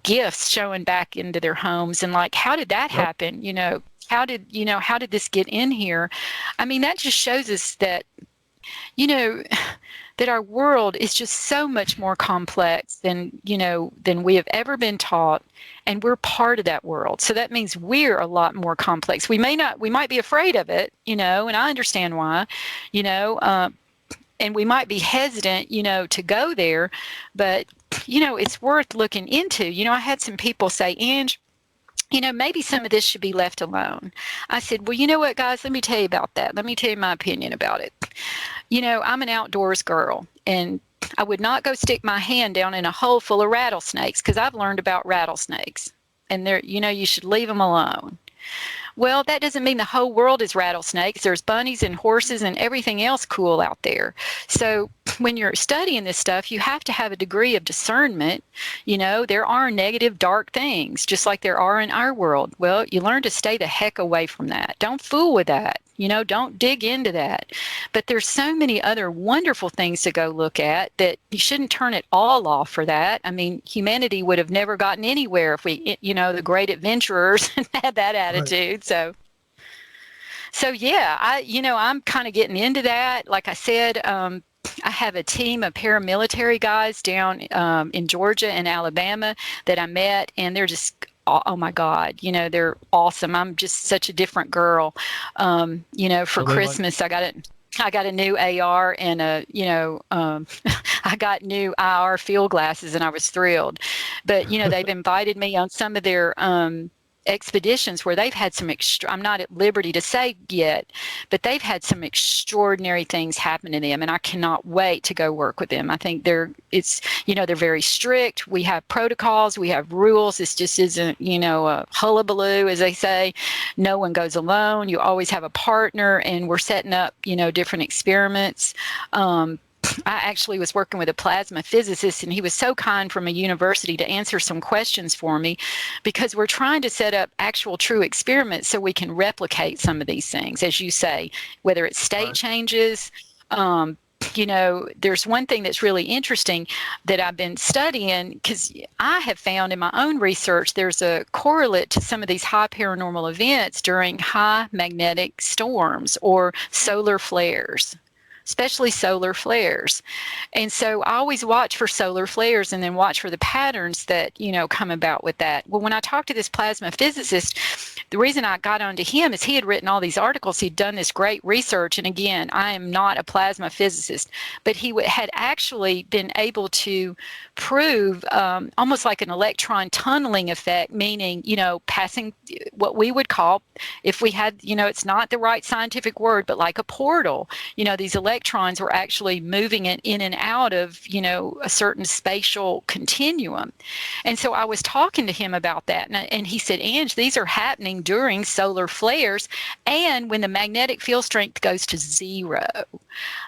C: gifts showing back into their homes, and like, how did that happen? You know, how did this get in here? I mean, that just shows us that, you know, that our world is just so much more complex than we have ever been taught, and we're part of that world. So that means we're a lot more complex. We might be afraid of it, you know, and I understand why, you know, and we might be hesitant, you know, to go there, but, you know, it's worth looking into. You know, I had some people say, Ange, you know, maybe some of this should be left alone. I said, well, you know what, guys, let me tell you about that. Let me tell you my opinion about it. You know, I'm an outdoors girl, and I would not go stick my hand down in a hole full of rattlesnakes, because I've learned about rattlesnakes, and they're, you know, you should leave them alone. Well, that doesn't mean the whole world is rattlesnakes. There's bunnies and horses and everything else cool out there. So when you're studying this stuff, you have to have a degree of discernment. You know, there are negative, dark things, just like there are in our world. Well, you learn to stay the heck away from that. Don't fool with that. You know, don't dig into that. But there's so many other wonderful things to go look at that you shouldn't turn it all off for that. I mean, humanity would have never gotten anywhere if we, you know, the great adventurers had that attitude. Right. So yeah, I'm kind of getting into that. Like I said, I have a team of paramilitary guys down in Georgia and Alabama that I met, and they're just, oh my God, you know, they're awesome. I'm just such a different girl. You know, for Christmas, I got a new AR and I got new IR field glasses, and I was thrilled. But, you know, they've invited me on some of their expeditions where they've had some I'm not at liberty to say yet, but they've had some extraordinary things happen to them, and I cannot wait to go work with them. I think they're very strict. We have protocols, we have rules. This just isn't, you know, a hullabaloo, as they say. No one goes alone. You always have a partner, and we're setting up, you know, different experiments. I actually was working with a plasma physicist, and he was so kind from a university to answer some questions for me, because we're trying to set up actual true experiments so we can replicate some of these things, as you say, whether it's state changes. You know, there's one thing that's really interesting that I've been studying, because I have found in my own research there's a correlate to some of these high paranormal events during high magnetic storms or solar flares. Especially solar flares. And so I always watch for solar flares and then watch for the patterns that, you know, come about with that. Well, when I talked to this plasma physicist, the reason I got onto him is he had written all these articles. He'd done this great research. And again, I am not a plasma physicist, but he had actually been able to prove almost like an electron tunneling effect, meaning, you know, passing what we would call, if we had, you know, it's not the right scientific word, but like a portal, you know, these electrons were actually moving it in and out of, you know, a certain spatial continuum. And so I was talking to him about that. And he said, Ange, these are happening during solar flares and when the magnetic field strength goes to zero.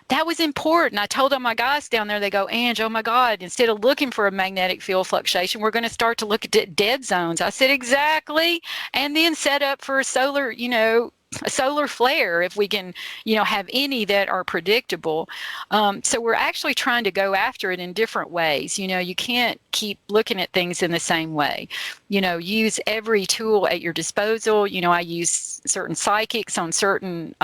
C: That was important. I told all my guys down there, they go, Ange, oh my God, instead of looking for a magnetic field fluctuation, we're going to start to look at dead zones. I said, exactly. And then set up for a solar, you know, a solar flare if we can, you know, have any that are predictable. So we're actually trying to go after it in different ways. You know, you can't keep looking at things in the same way. You know, use every tool at your disposal. You know, I use certain psychics on certain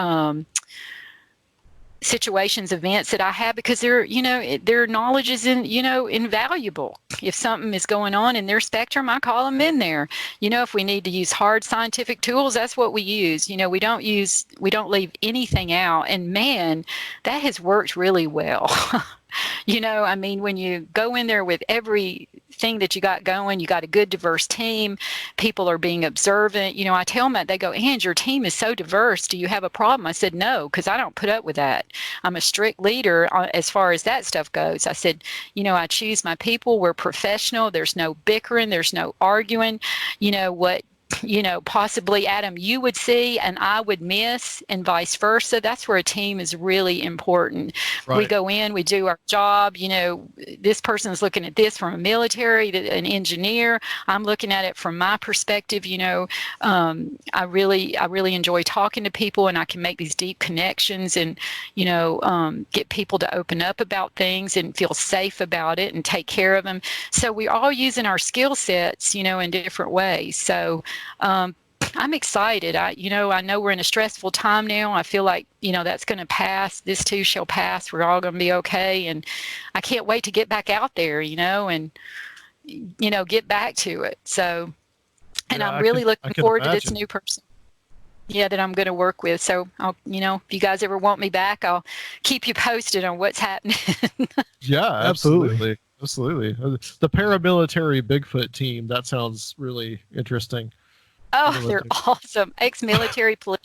C: situations, events that I have, because their knowledge is invaluable. If something is going on in their spectrum, I call them in there. You know, if we need to use hard scientific tools, that's what we use. You know, we don't leave anything out. And man, that has worked really well. You know, I mean, when you go in there with everything that you got going, you got a good, diverse team, people are being observant. You know, I tell them that, they go, Ange, your team is so diverse. Do you have a problem? I said, no, because I don't put up with that. I'm a strict leader as far as that stuff goes. I said, you know, I choose my people. We're professional. There's no bickering. There's no arguing. You know, what possibly, Adam, you would see and I would miss, and vice versa. That's where a team is really important.
B: Right.
C: We go in, we do our job. This person is looking at this from a military, an engineer. I'm looking at it from my perspective. I really enjoy talking to people, and I can make these deep connections, and get people to open up about things and feel safe about it and take care of them. So we're all using our skill sets, in different ways. So I'm excited. I know we're in a stressful time now. I feel like, that's going to pass. This too shall pass. We're all going to be okay. And I can't wait to get back out there, and, get back to it. So, and I'm really looking forward to this new person. Yeah, that I'm going to work with. So, if you guys ever want me back, I'll keep you posted on what's happening.
B: Yeah, absolutely. Absolutely. The paramilitary Bigfoot team, that sounds really interesting.
C: Oh, they're awesome. Ex-military police,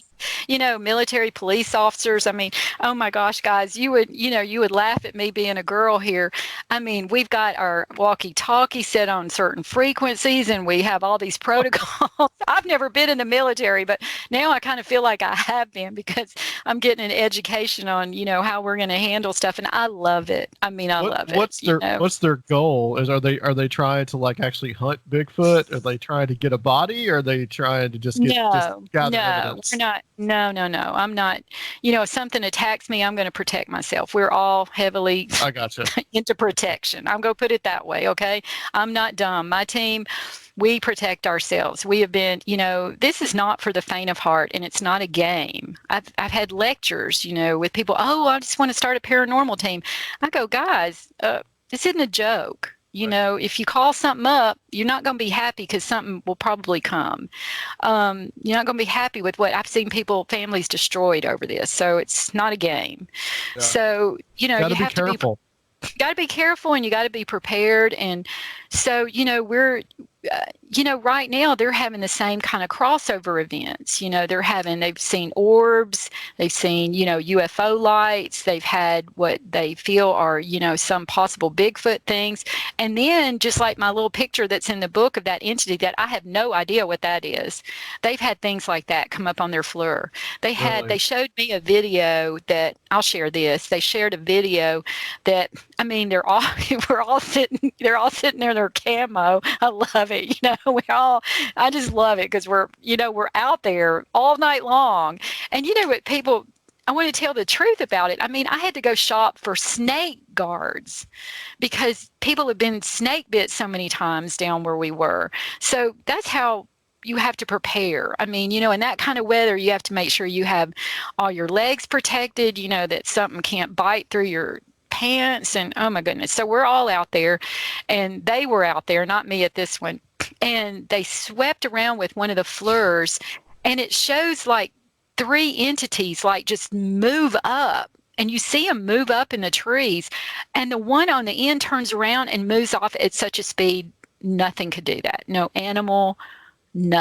C: military police officers. I mean, oh my gosh, guys, you would laugh at me being a girl here. I mean, we've got our walkie-talkie set on certain frequencies, and we have all these protocols. I've never been in the military, but now I kind of feel like I have been, because I'm getting an education on, how we're going to handle stuff, and I love it. I mean, I love it.
B: What's their goal? Are they trying to actually hunt Bigfoot? Are they trying to get a body? Or are they trying to just gather evidence?
C: We're not. No. I'm not. If something attacks me, I'm going to protect myself. We're all heavily
B: I gotcha.
C: into protection. I'm going to put it that way. Okay. I'm not dumb. My team, we protect ourselves. We have been, this is not for the faint of heart, and it's not a game. I've had lectures, with people. Oh, I just want to start a paranormal team. I go, guys, this isn't a joke. If you call something up, you're not going to be happy, because something will probably come. You're not going to be happy with what I've seen families destroyed over this. So it's not a game. Yeah. So, you have to be careful. You got to be careful, and you got to be prepared. And so, we're, right now they're having the same kind of crossover events. They've seen orbs, they've seen, UFO lights, they've had what they feel are, some possible Bigfoot things. And then, just like my little picture that's in the book of that entity that I have no idea what that is, they've had things like that come up on their Fleur. They showed me a video that, I'll share this. They shared a video that, I mean, they're all sitting there in their camo. I love it. I just love it, because we're out there all night long. And what people, I want to tell the truth about it. I mean, I had to go shop for snake guards, because people have been snake bit so many times down where we were. So that's how you have to prepare. I mean, in that kind of weather, you have to make sure you have all your legs protected, that something can't bite through your pants, and oh my goodness. So we're all out there, and they were out there, not me at this one. And they swept around with one of the Fleurs, and it shows 3 entities just move up, and you see them move up in the trees, and the one on the end turns around and moves off at such a speed, nothing could do that. No animal,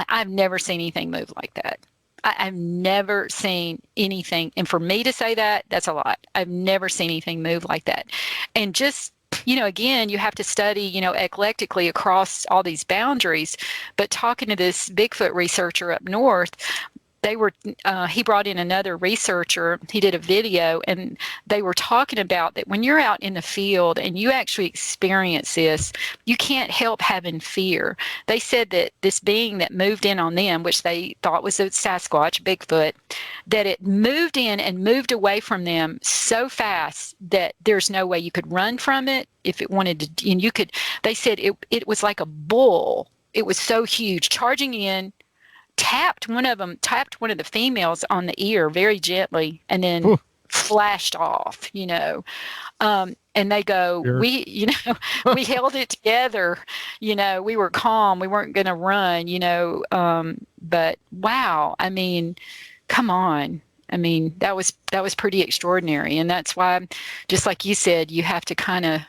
C: I've never seen anything move like that. I've never seen anything. And for me to say that, that's a lot. I've never seen anything move like that. And just, again, you have to study, eclectically across all these boundaries. But talking to this Bigfoot researcher up north, he brought in another researcher. He did a video, and they were talking about that when you're out in the field and you actually experience this, you can't help having fear. They said that this being that moved in on them, which they thought was a Sasquatch, Bigfoot, that it moved in and moved away from them so fast that there's no way you could run from it if it wanted to. And they said it was like a bull. It was so huge, charging in, tapped one of the females on the ear very gently, and then flashed off, and they go, sure. We held it together, we were calm, we weren't going to run, but wow, I mean, come on. I mean, that was pretty extraordinary. And that's why, just like you said, you have to kind of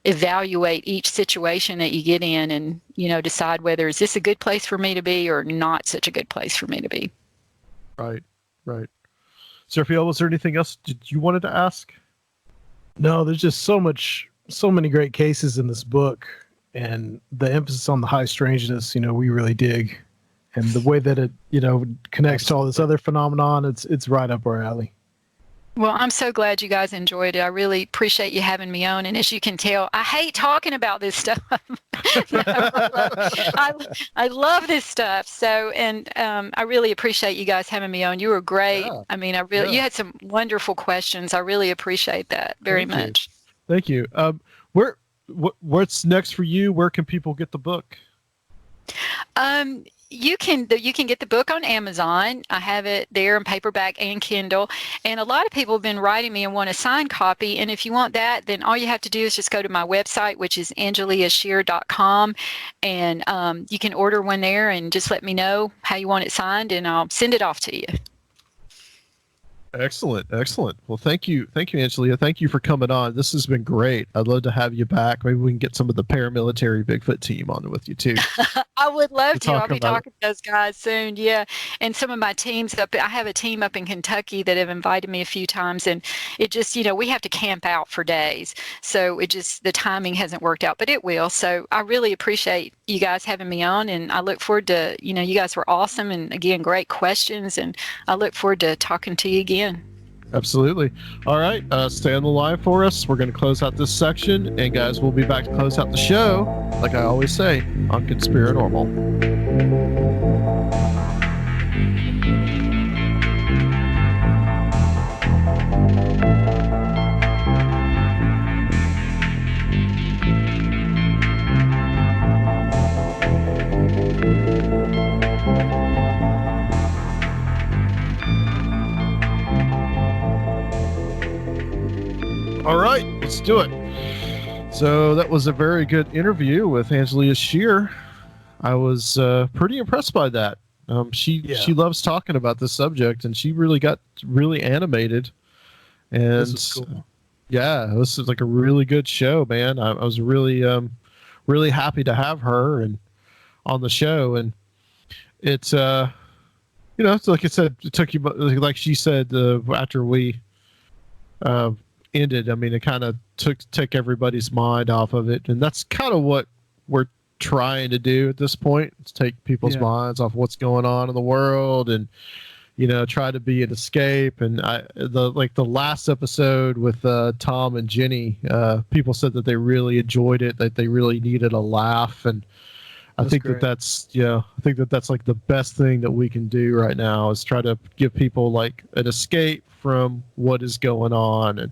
C: evaluate each situation that you get in, and decide whether is this a good place for me to be or not such a good place for me to be.
B: Right. Seraphiel, was there anything else you wanted to ask?
E: No, there's just so many great cases in this book, and the emphasis on the high strangeness, we really dig. and the way that it, connects to all this other phenomenon, it's right up our alley.
C: Well, I'm so glad you guys enjoyed it. I really appreciate you having me on. And as you can tell, I hate talking about this stuff. I love this stuff. So, and I really appreciate you guys having me on. You were great.
B: Yeah.
C: I mean, you had some wonderful questions. I really appreciate that very much.
B: Thank you. What's next for you? Where can people get the book?
C: You can get the book on Amazon. I have it there in paperback and Kindle. And a lot of people have been writing me and want a signed copy. And if you want that, then all you have to do is just go to my website, which is angeliasheer.com. And you can order one there and just let me know how you want it signed, and I'll send it off to you.
B: Excellent. Well, thank you, Angelia. Thank you for coming on. This has been great. I'd love to have you back. Maybe we can get some of the paramilitary Bigfoot team on with you too.
C: I would love to. I'll be talking to those guys soon. Yeah, and some of my teams I have a team up in Kentucky that have invited me a few times, and it just, we have to camp out for days, so the timing hasn't worked out, but it will. So I really appreciate you guys having me on, and I look forward to, you guys were awesome, and again, great questions, and I look forward to talking to you again.
B: Absolutely. All right. Stay on the line for us. We're going to close out this section. And guys, we'll be back to close out the show, like I always say, on Conspirinormal. All right, let's do it. So that was a very good interview with Angelia Sheer. I was pretty impressed by that. She loves talking about this subject, and she really got really animated. And
E: this is cool.
B: Yeah, this is like a really good show, man. I was really really happy to have her and on the show. And it's it's like I said, it took you, like she said, after we ended, I mean, it kind of took everybody's mind off of it, and that's kind of what we're trying to do at this point, is take people's minds off what's going on in the world, and try to be an escape. And the last episode with Tom and Jenny, people said that they really enjoyed it, that they really needed a laugh, and I think that's like the best thing that we can do right now, is try to give people like an escape from what is going on.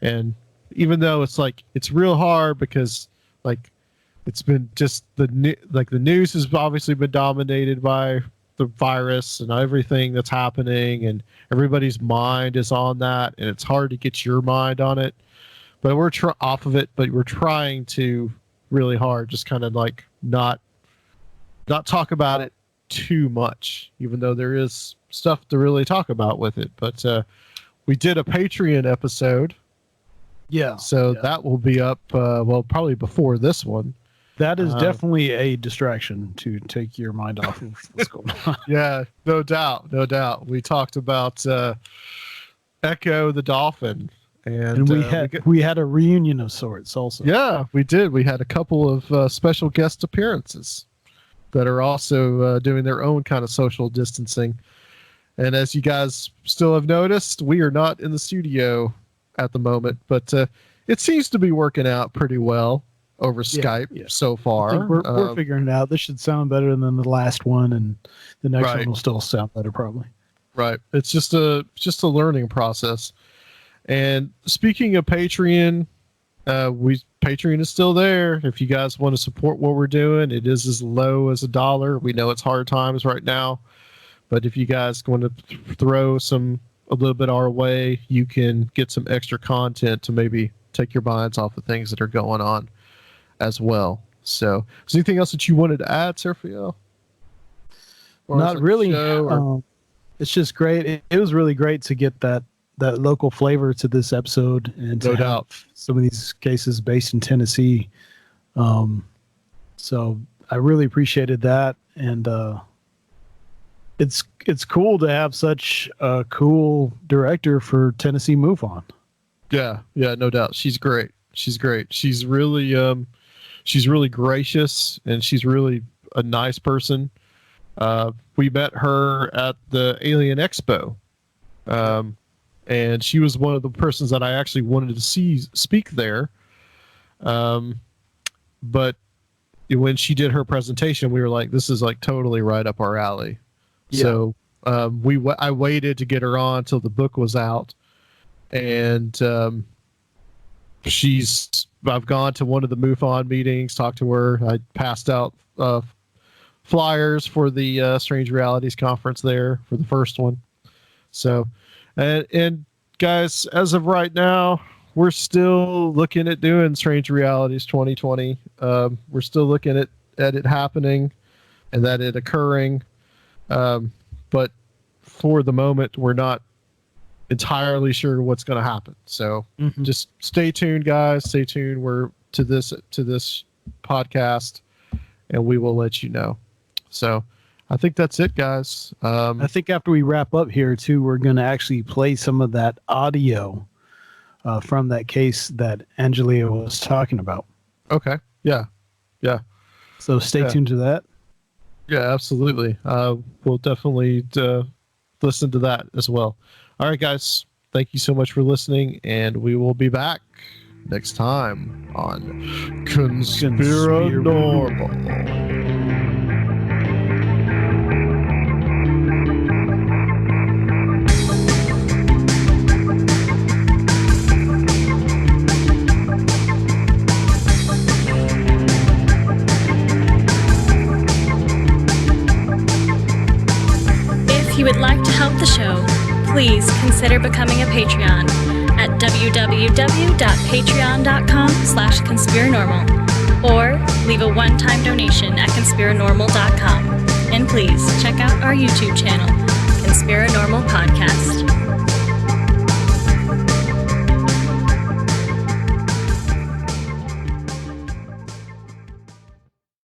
B: And even though it's real hard, because like it's been just the news has obviously been dominated by the virus and everything that's happening, and everybody's mind is on that, and it's hard to get your mind on it. But we're off of it, but we're trying to really hard, just kind of like not talk about it too much, even though there is stuff to really talk about with it. But we did a Patreon episode. That will be up, probably before this one.
E: That is definitely a distraction to take your mind off of what's going on.
B: Yeah, no doubt. We talked about Echo the dolphin. And
E: we had a reunion of sorts also.
B: Yeah, we did. We had a couple of special guest appearances that are also doing their own kind of social distancing. And as you guys still have noticed, we are not in the studio at the moment, but it seems to be working out pretty well over Skype so far.
E: I think we're figuring it out. This should sound better than the last one, and the next one will still sound better probably. Right.
B: It's just a learning process. And speaking of Patreon, Patreon is still there. If you guys want to support what we're doing, it is as low as $1. We know it's hard times right now, but if you guys want to throw a little bit our way, you can get some extra content to maybe take your minds off of things that are going on as well. So, is there anything else that you wanted to add, Sergio?
E: Not really. It's just great. It was really great to get that local flavor to this episode, and to have some of these cases based in Tennessee. So I really appreciated that, and it's cool to have such a cool director for Tennessee MUFON.
B: Yeah, no doubt. She's great. She's really gracious, and she's really a nice person. We met her at the Alien Expo. And she was one of the persons that I actually wanted to speak there. But when she did her presentation, we were like, this is like totally right up our alley. Yeah. So I waited to get her on till the book was out. And I've gone to one of the MUFON meetings, talked to her. I passed out flyers for the Strange Realities conference there for the first one. So, and guys, as of right now, we're still looking at doing Strange Realities 2020. We're still looking at it happening and that it occurring. But for the moment, we're not entirely sure what's going to happen. So just stay tuned, guys. Stay tuned. We're to this podcast, and we will let you know. So I think that's it, guys.
E: I think after we wrap up here too, we're going to actually play some of that audio from that case that Angelia was talking about.
B: Okay. Yeah.
E: So stay tuned to that.
B: Yeah, absolutely. We'll definitely listen to that as well. All right, guys. Thank you so much for listening, and we will be back next time on Conspirinormal.
A: If you would like to help the show, please consider becoming a Patreon at www.patreon.com/Conspirinormal or leave a one-time donation at Conspirinormal.com. And please check out our YouTube channel, Conspirinormal Podcast.